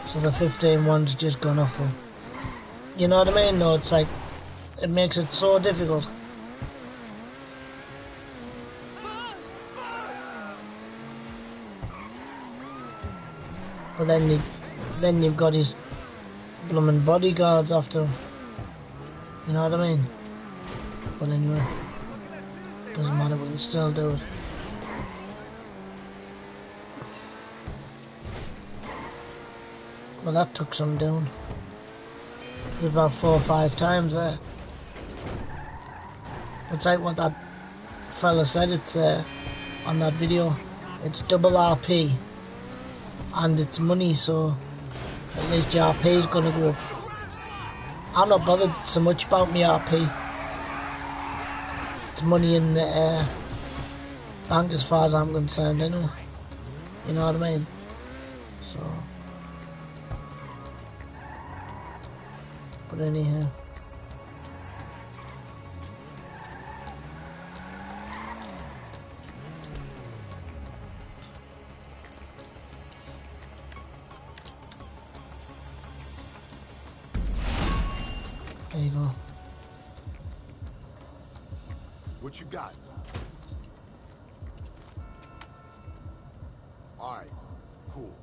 So the 15 one's just gone off them. You know what I mean? No, it's like, it makes it so difficult. But then you've got his blooming bodyguards after him. You know what I mean? But anyway, doesn't matter, we can still do it. Well, that took some down. It was about 4 or 5 times there. It's like what that fella said, it's on that video. It's double RP. And it's money, so at least your RP is gonna go up. I'm not bothered so much about my RP. It's money in the bank as far as I'm concerned anyway. You know what I mean? So, but anyhow. There you go. What you got? All right, cool.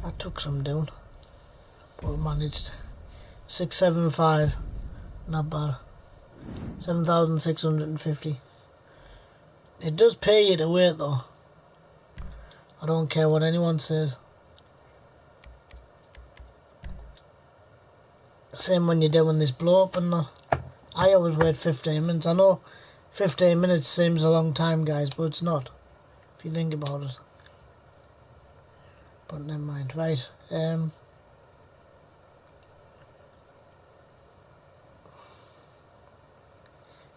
I took some down, but managed. 675, not bad. 7,650. It does pay you to wait though. I don't care what anyone says. Same when you're doing this blow up and that. I always wait 15 minutes. I know 15 minutes seems a long time, guys, but it's not, if you think about it. But never mind. Right.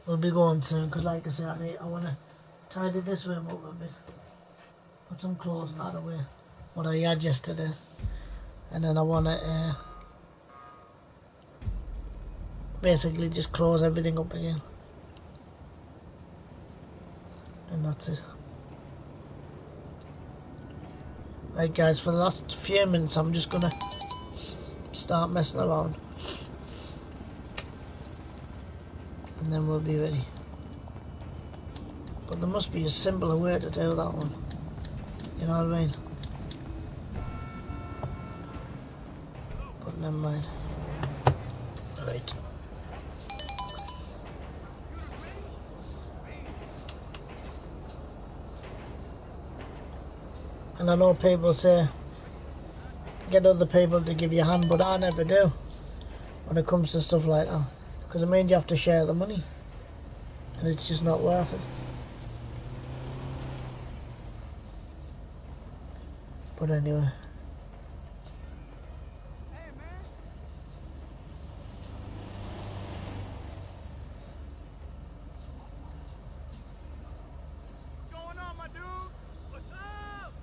We'll be going soon, because like I said, I want to tidy this room up a bit. Put some clothes and that away. What I had yesterday. And then I want to basically just close everything up again. And that's it. Right guys, for the last few minutes I'm just going to start messing around. And then we'll be ready. But there must be a simpler way to do that one. You know what I mean? But never mind. Right. And I know people say get other people to give you a hand, but I never do when it comes to stuff like that, because it means you have to share the money and it's just not worth it. But anyway, Hey, man. What's going on, my dude? What's up?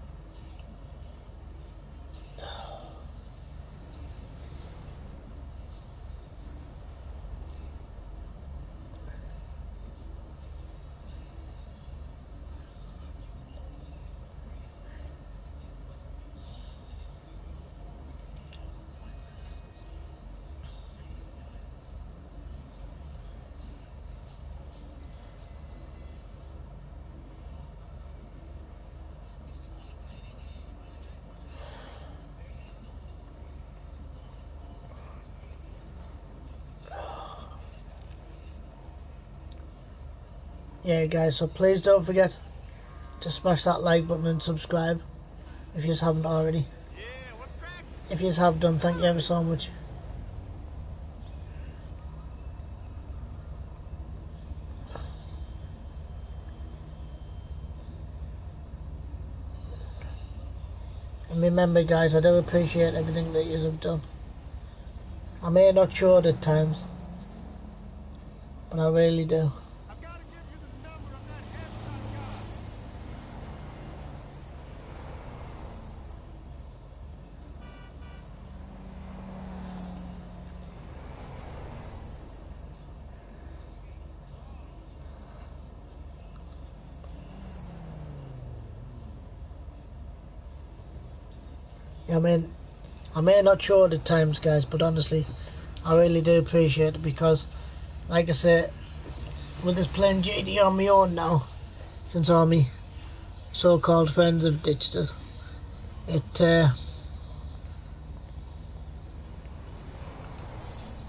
yeah, guys, so please don't forget to smash that like button and subscribe if you haven't already. Yeah, what's cracking? If you have done, thank you ever so much. And remember, guys, I do appreciate everything that you have done. I may not show it at times, but I really do. I've got to give you the number of that headshot guy. I may not show it at times, guys, but honestly, I really do appreciate it because, like I say, with us playing GD on my own now, since all my so-called friends have ditched us, it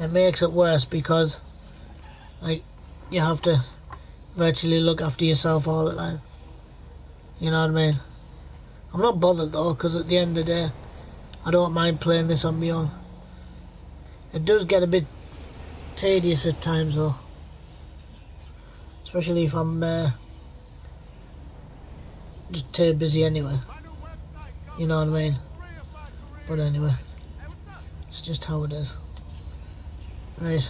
makes it worse because, like, you have to virtually look after yourself all the time. You know what I mean? I'm not bothered though, because at the end of the day, I don't mind playing this on my own. It does get a bit tedious at times though, especially if I'm just too busy anyway. You know what I mean? But anyway, it's just how it is. Right.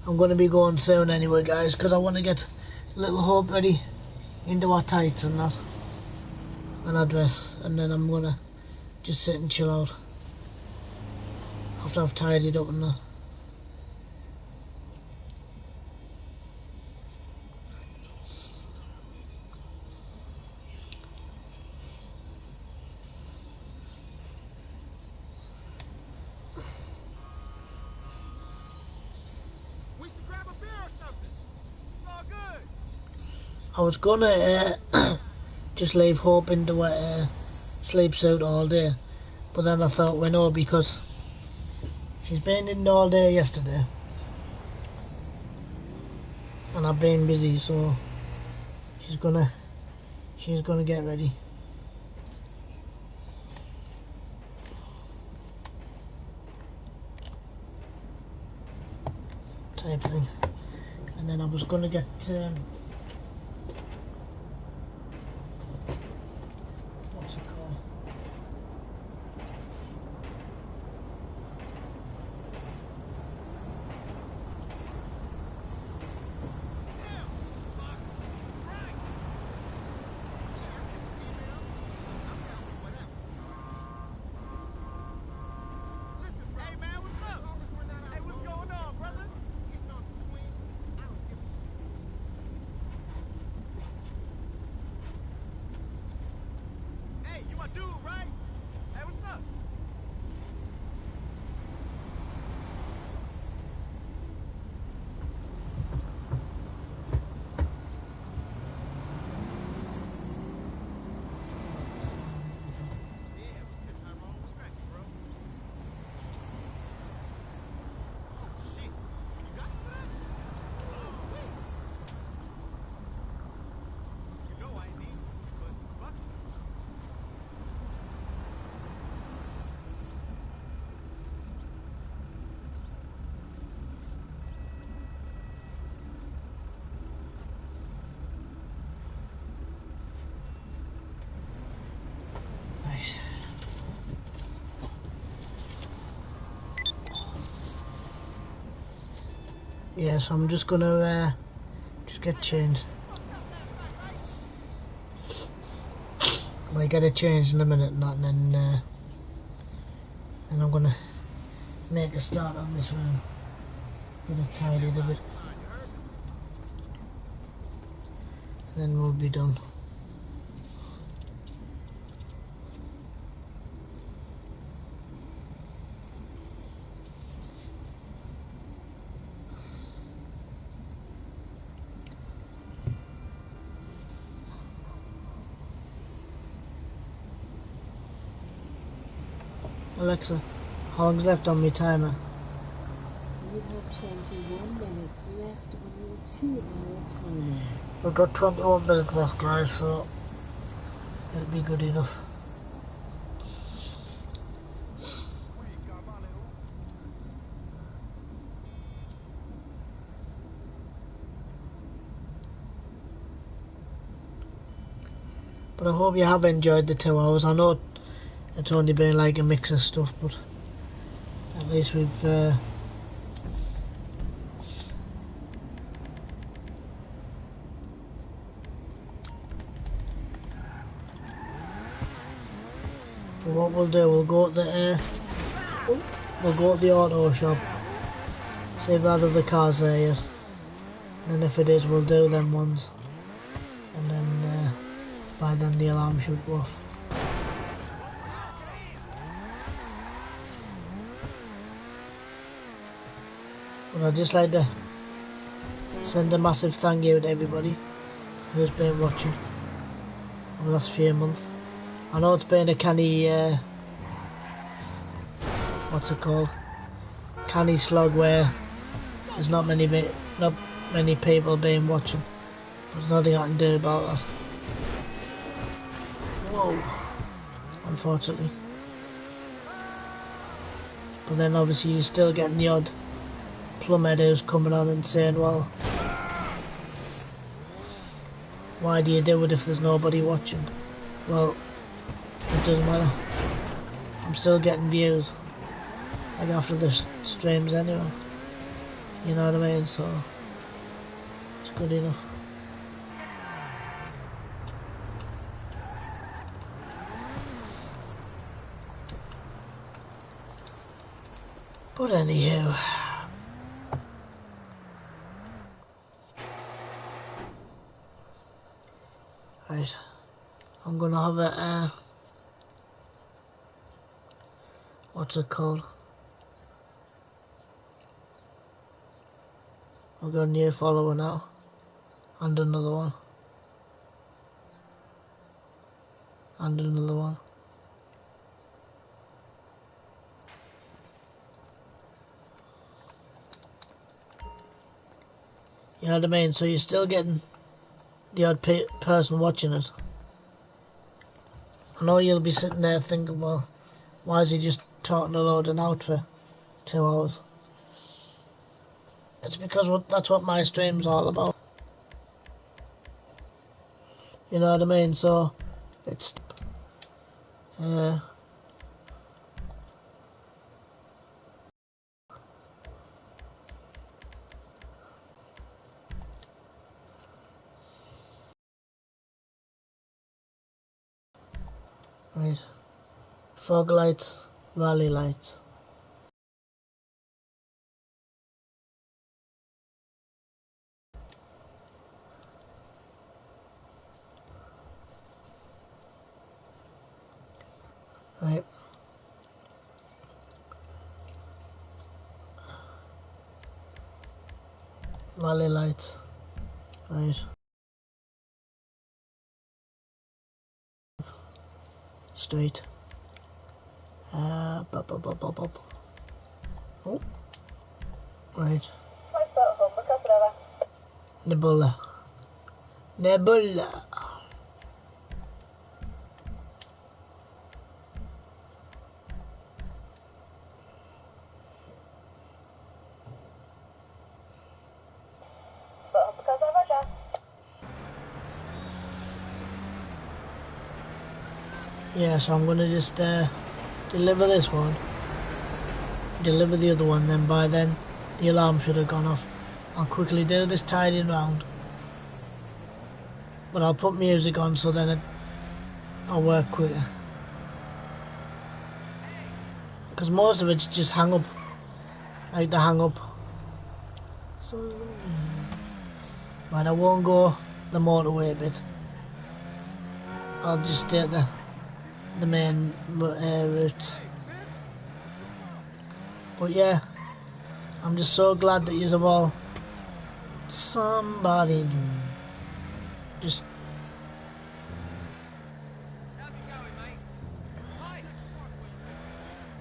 I'm going to be going soon anyway, guys, because I want to get Little Hope ready into our tights and that, and our dress, and then I'm going to just sit and chill out after I've tidied up and that. We should grab a beer or something. It's all good. I was gonna just leave Hope into a sleep suit all day, but then I thought, well, no, because she's been in all day yesterday and I've been busy, so she's gonna get ready. Type thing. And then I was gonna get what's it called? Hey man, what's up? Hey, what's going on, brother? Hey, you my dude, right? Hey, what's up? Yeah, what's good, Tyrone? What's cracking, bro? Oh, shit. You got some of that? Oh, wait. You know I ain't need to, but fuck it. Right. Yeah, so I'm just gonna just get changed. I get it changed in a minute and that, and then I'm gonna make a start on this room. Get it tidied a bit, and then we'll be done. Alexa, how long's left on my timer? You have 21 minutes left on your 2-hour timer. We've got 21 minutes left, guys, so it'll be good enough. But I hope you have enjoyed the 2 hours. I know it's only been like a mix of stuff, but at least we've but what we'll do, we'll go to the auto shop, see if that other car's there yet, and then if it is, we'll do them ones, and then by then the alarm should go off. But I'd just like to send a massive thank you to everybody who's been watching over the last few months. I know it's been a canny, what's it called? Canny slog where there's not many people been watching. There's nothing I can do about that. Whoa, unfortunately. But then obviously you're still getting the odd plumhead who's coming on and saying, well, why do you do it if there's nobody watching? Well, it doesn't matter. I'm still getting views, like after the streams anyway. You know what I mean? So it's good enough. But anyhow, right, I'm gonna have a what's it called? I've got a new follower now, and another one, and another one. You know what I mean? So you're still getting the odd person watching it. I know you'll be sitting there thinking, well, why is he just talking a load and out for 2 hours? It's because that's what my stream's all about. You know what I mean? So it's right. Fog lights, rally lights. Right. Rally lights. Right. Straight. Oh. Right. Nebula. Nebula. Yeah, so I'm gonna just deliver this one, deliver the other one, then by then the alarm should have gone off. I'll quickly do this tidying round, but I'll put music on so then I'll work quicker, because most of it's just hang up, like the hang up. So right, I won't go the motorway bit, I'll just stay at the main route. But yeah, I'm just so glad that you've all somebody new. Just How's it going, mate? Hi.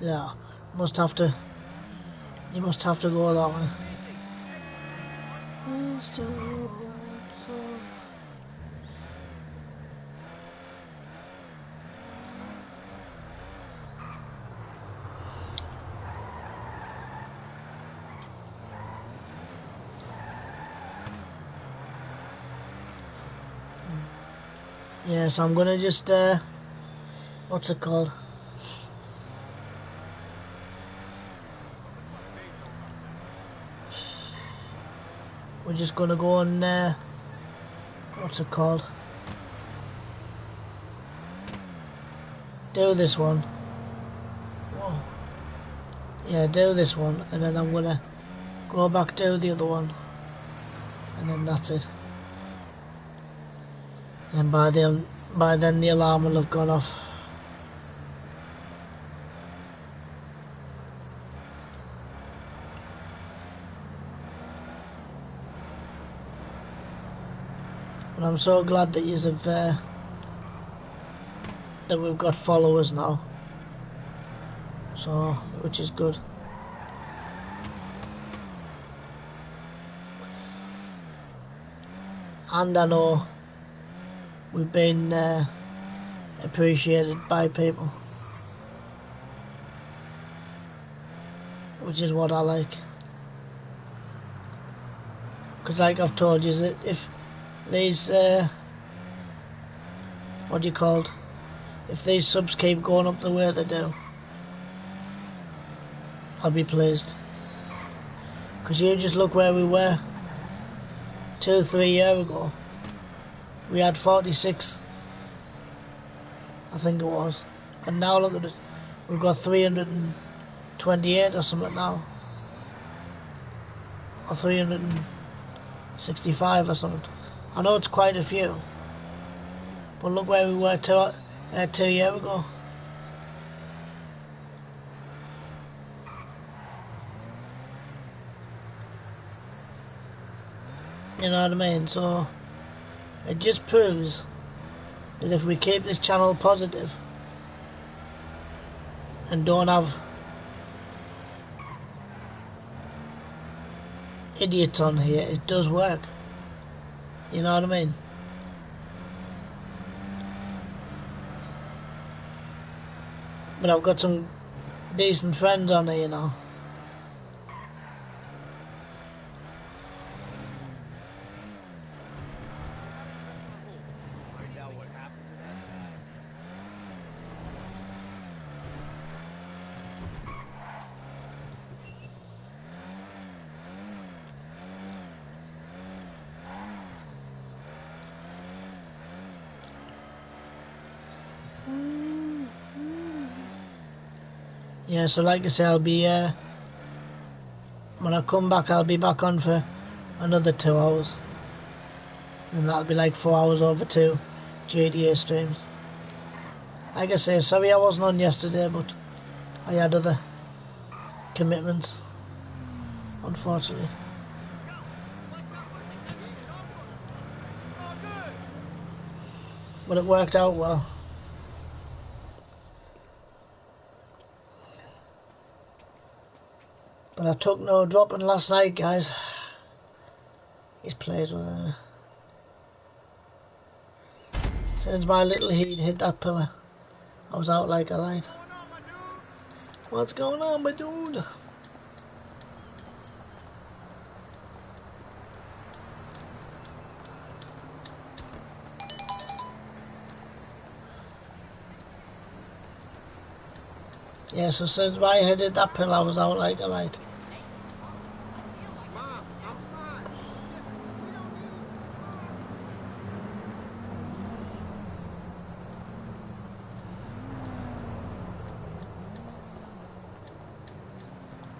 yeah, must have to You must have to go that way. Yeah, so I'm gonna just what's it called? We're just gonna go on what's it called? Do this one. Whoa. Yeah, do this one, and then I'm gonna go back to the other one, and then that's it. And by then the alarm will have gone off. But I'm so glad that yous have that we've got followers now. So, which is good. And I know we've been appreciated by people, which is what I like. Because like I've told you, that if these what do you call it? If these subs keep going up the way they do, I'll be pleased. Because you just look where we were 2-3 years ago. We had 46, I think it was, and now look at it, we've got 328 or something now, or 365 or something. I know it's quite a few, but look where we were 2 years ago. You know what I mean? So it just proves that if we keep this channel positive and don't have idiots on here, it does work. You know what I mean? But I've got some decent friends on here, you know. Find out what happened to that guy. Yeah, so like I say, I'll be when I come back, I'll be back on for another 2 hours, and that'll be like 4 hours over 2 GTA streams. Like I say, sorry I wasn't on yesterday, but I had other commitments, unfortunately. But it worked out well. But I took no dropping last night, guys. He's plays with it. Since my little heat hit that pillar, I was out like a light. What's going on, my dude? Yeah, so since my head hit that pillar, I was out like a light. Mom, I'm fine. We don't need.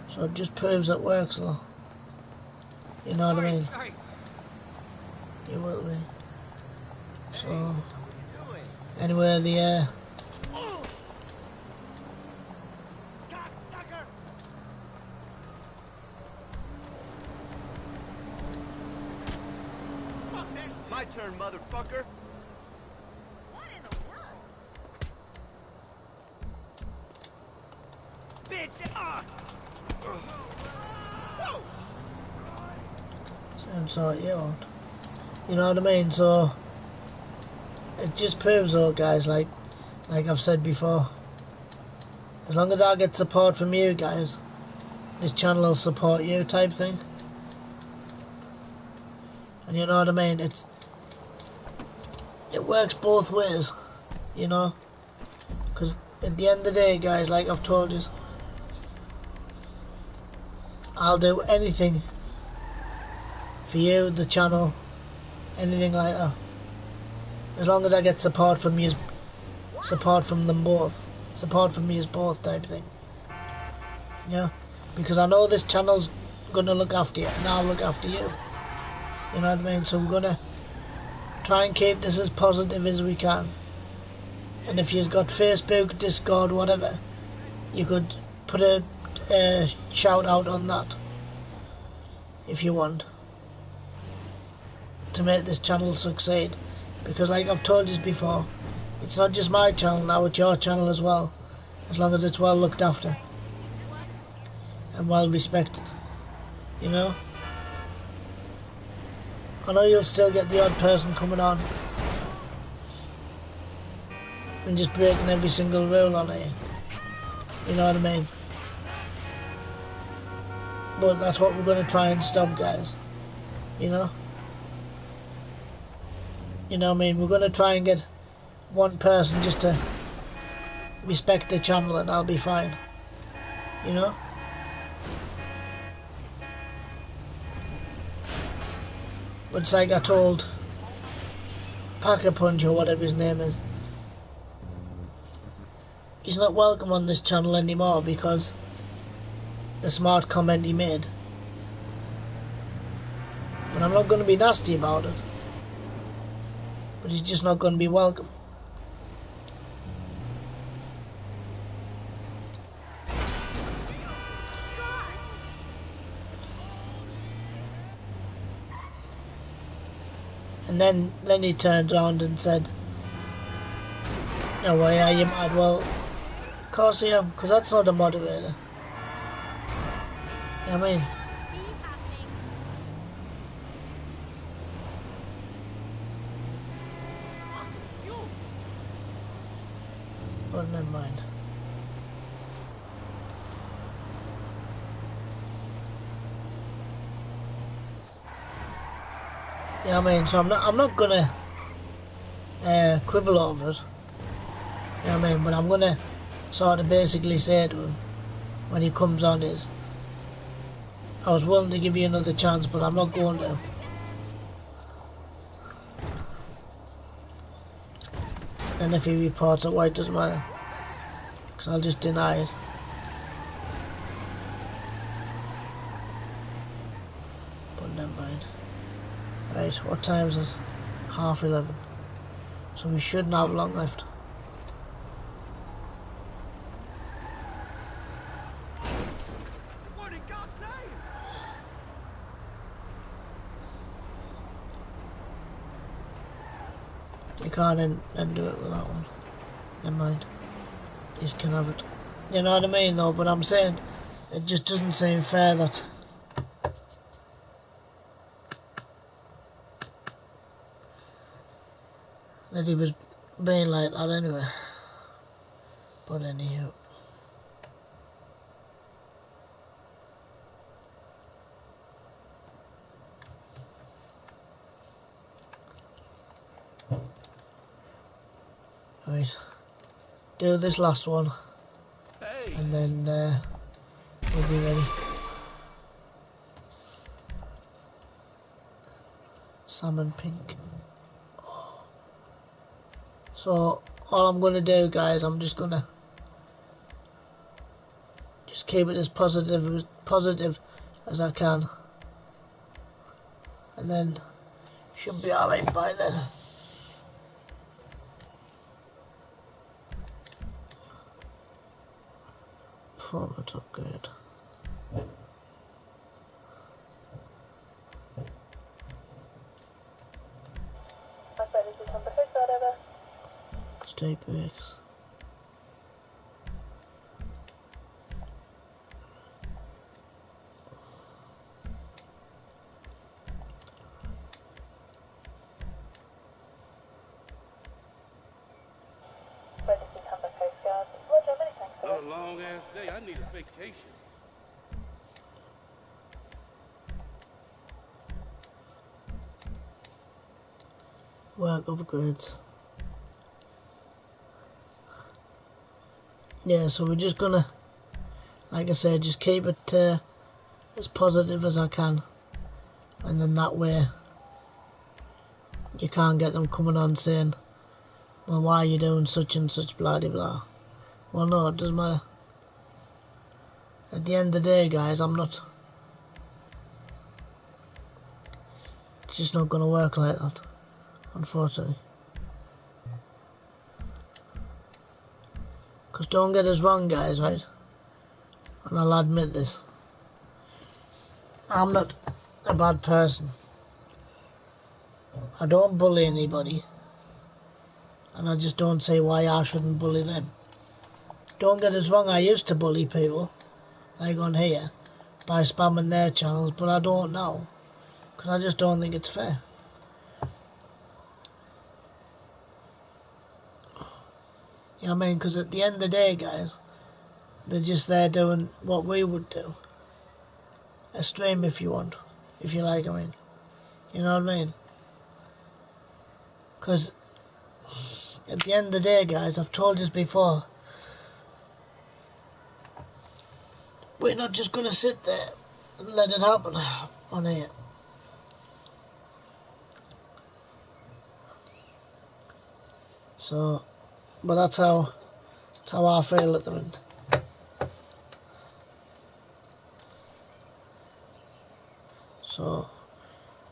So it just proves it works, though. You know what I mean? Sorry. You will be. So, What are you doing? anyway, the Cocksucker! Fuck that shit. My turn, motherfucker. What in the world? Bitch! And sort you out. You know what I mean? So it just proves though, guys, like I've said before, as long as I get support from you guys, this channel will support you type thing. And you know what I mean? It works both ways, you know? Because at the end of the day, guys, like I've told you, I'll do anything for you, the channel, anything like that. As long as I get support from you, support from them both. Support from me is both type thing. Yeah? Because I know this channel's gonna look after you and I'll look after you. You know what I mean? So we're gonna try and keep this as positive as we can. And if you've got Facebook, Discord, whatever, you could put a shout out on that if you want, to make this channel succeed. Because like I've told you before, it's not just my channel now, it's your channel as well, as long as it's well looked after and well respected, you know. I know you'll still get the odd person coming on and just breaking every single rule on it, you know what I mean. But that's what we're going to try and stop, guys, you know. You know what I mean, we're going to try and get one person just to respect the channel and I'll be fine, you know. But it's like I told Packer Punch or whatever his name is, he's not welcome on this channel anymore because the smart comment he made. But I'm not going to be nasty about it, but he's just not going to be welcome. And then he turned around and said, "No way, are you mad?" Well, of course I am, because that's not a moderator. You know what I mean? But never mind. Yeah, I mean, so I'm not gonna quibble over it. You know what I mean? But I'm gonna sort of basically say to him when he comes on is, I was willing to give you another chance, but I'm not going to. And if he reports it, why it doesn't matter, because I'll just deny it. But never mind. Right, what time is it? 11:30. So we shouldn't have long left. What in God's name? You can't undo it with that one. Never mind. You just can have it. You know what I mean though, but I'm saying it just doesn't seem fair that he was being like that anyway. But anywho. Right. Do this last one. Hey. And then we'll be ready. Salmon pink. So all I'm gonna do, guys, I'm just gonna keep it as positive as I can, and then should be alright by then. Performance upgrade. Stay brakes. Another long ass day. I need a vacation. Work upgrades. Yeah, so we're just gonna, like I said, just keep it as positive as I can, and then that way you can't get them coming on saying, well, why are you doing such and such, blah de blah. Well, no, it doesn't matter. At the end of the day, guys, it's just not gonna work like that, unfortunately. Because don't get us wrong, guys, right? And I'll admit this. I'm not a bad person. I don't bully anybody. And I just don't see why I shouldn't bully them. Don't get us wrong, I used to bully people, like on here, by spamming their channels, but I don't now. Because I just don't think it's fair. You know what I mean? Because at the end of the day, guys, they're just there doing what we would do. A stream if you want. If you like, I mean. You know what I mean? Because at the end of the day, guys, I've told you before, we're not just going to sit there and let it happen on here. So, but that's how I feel at the moment. So,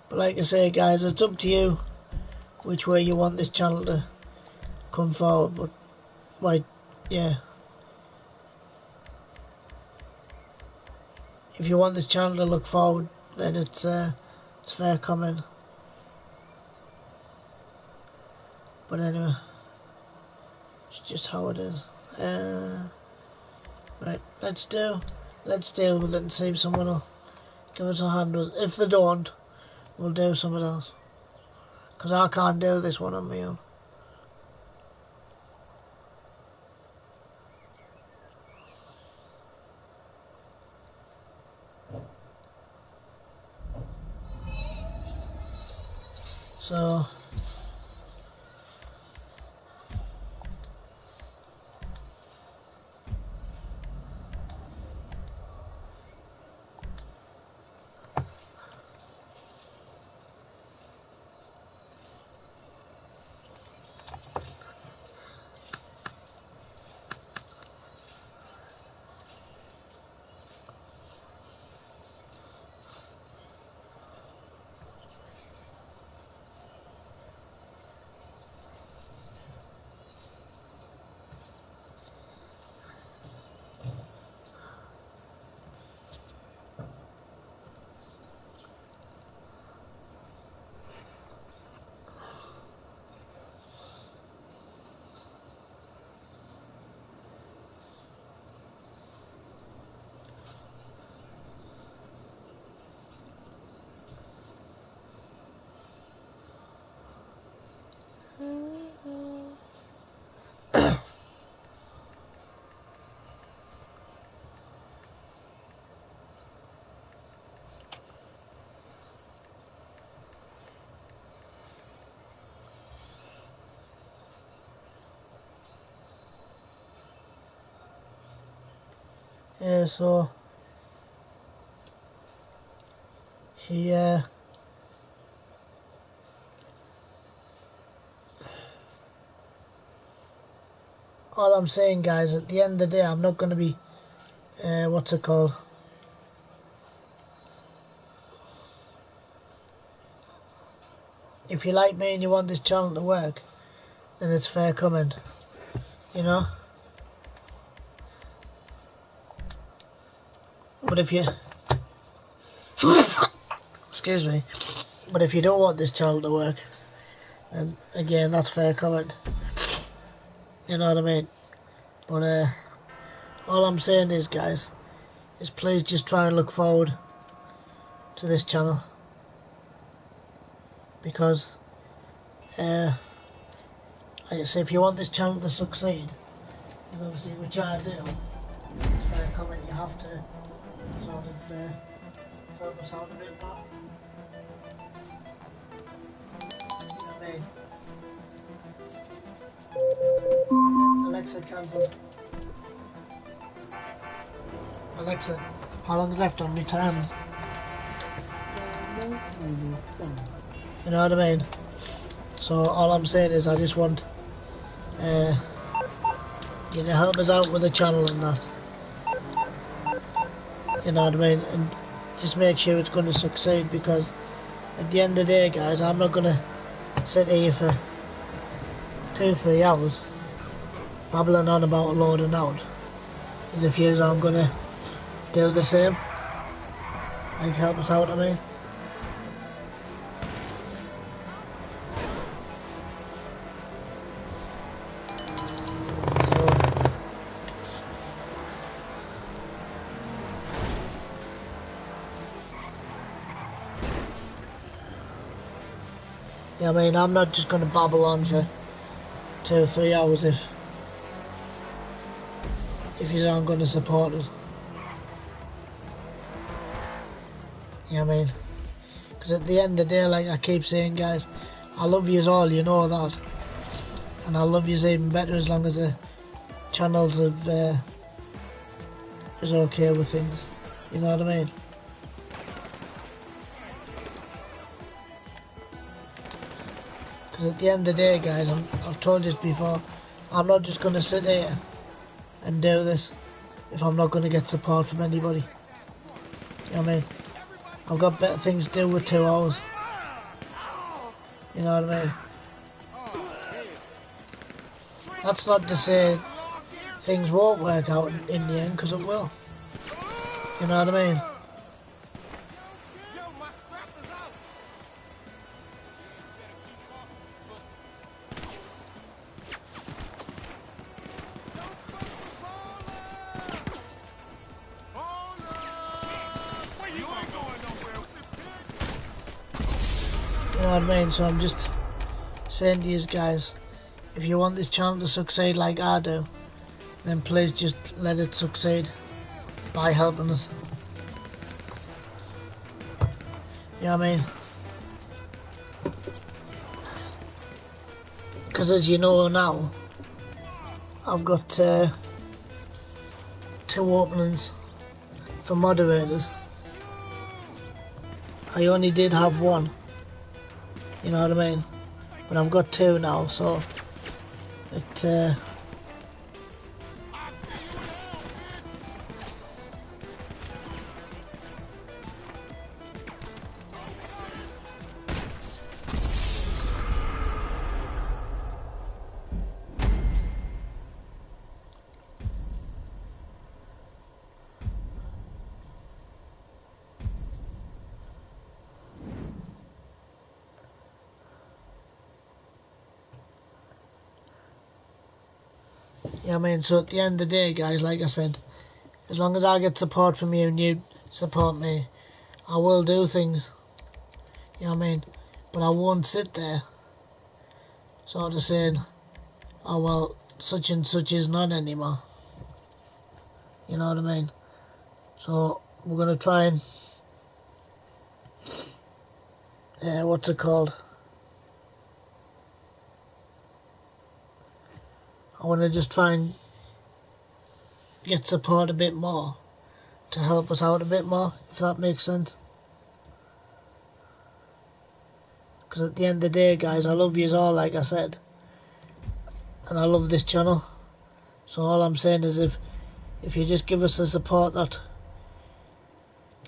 but like I say, guys, it's up to you which way you want this channel to come forward. But, like, yeah. If you want this channel to look forward, then it's fair comment. But anyway, it's just how it is. Right, let's deal with it and see if someone will give us a hand with it. If they don't, we'll do something else. Because I can't do this one on my own. So, yeah, so she all I'm saying, guys, at the end of the day, I'm not going to be what's it called, if you like me and you want this channel to work, then it's fair comment, you know. But if you excuse me, but if you don't want this channel to work, then again, that's fair comment, you know what I mean. But all I'm saying is, guys, is please just try and look forward to this channel, because like I say, if you want this channel to succeed, And obviously, which I do, it's fair comment, you have to sort of help us out a bit more. You know what I mean? Alexa, cancel. Alexa, how long's left on my time? There are no timers set. You know what I mean? So all I'm saying is I just want you to help us out with the channel and that. You know what I mean? And just make sure it's going to succeed, because at the end of the day, guys, I'm not going to sit here for 2-3 hours babbling on about loading out. As if you aren't going to do the same. Like, help us out, I mean. Yeah, I mean, I'm not just going to babble on for 2-3 hours if you aren't going to support us. Yeah, I mean, because at the end of the day, like I keep saying, guys, I love yous all, you know that, and I love yous even better as long as the channels is okay with things. You know what I mean? Because at the end of the day, guys, I've told you this before, I'm not just going to sit here and do this if I'm not going to get support from anybody. You know what I mean? I've got better things to do with 2 hours. You know what I mean? That's not to say things won't work out in the end, because it will. You know what I mean? Yo, my strap is out. Where you ain't going nowhere. You know what I mean? So I'm just saying to you guys, if you want this channel to succeed like I do, then please just let it succeed by helping us. You know what I mean? Because as you know now, I've got 2 openings for moderators. I only did have 1. You know what I mean? But I've got 2 now, so it yeah, I mean, so at the end of the day, guys, like I said, as long as I get support from you and you support me, I will do things. You know what I mean? But I won't sit there sort of saying, oh well, such and such is not anymore. You know what I mean? So we're going to try and what's it called? I want to just try and get support a bit more to help us out a bit more, if that makes sense. Because at the end of the day, guys, I love yous all, like I said, and I love this channel. So all I'm saying is if you just give us the support that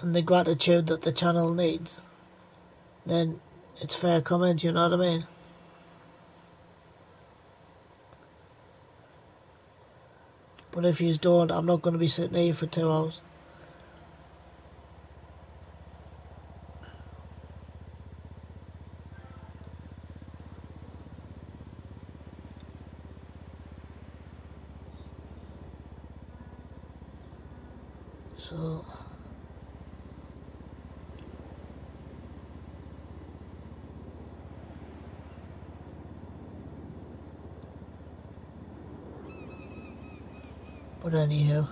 and the gratitude that the channel needs, then it's fair comment, you know what I mean? But if you don't, I'm not going to be sitting here for 2 hours. So But anywho,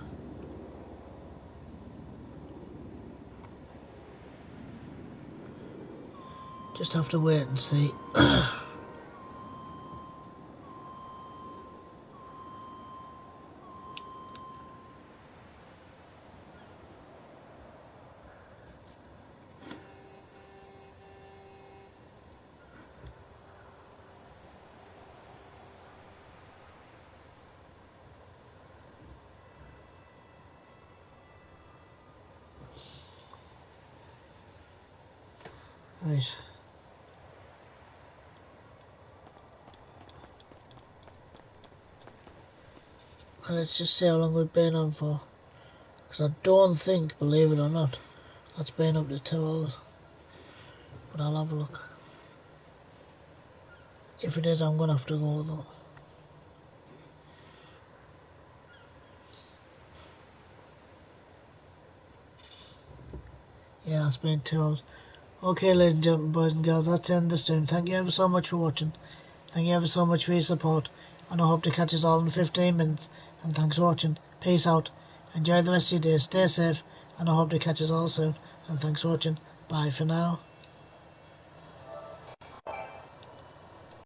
just have to wait and see. Right. Well, let's just see how long we've been on for. Because I don't think, believe it or not, that's been up to 2 hours. But I'll have a look. If it is, I'm going to have to go though. Yeah, it's been 2 hours. Okay, ladies and gentlemen, boys and girls, that's the end of the stream. Thank you ever so much for watching. Thank you ever so much for your support. And I hope to catch us all in 15 minutes. And thanks for watching. Peace out. Enjoy the rest of your day. Stay safe. And I hope to catch us all soon. And thanks for watching. Bye for now.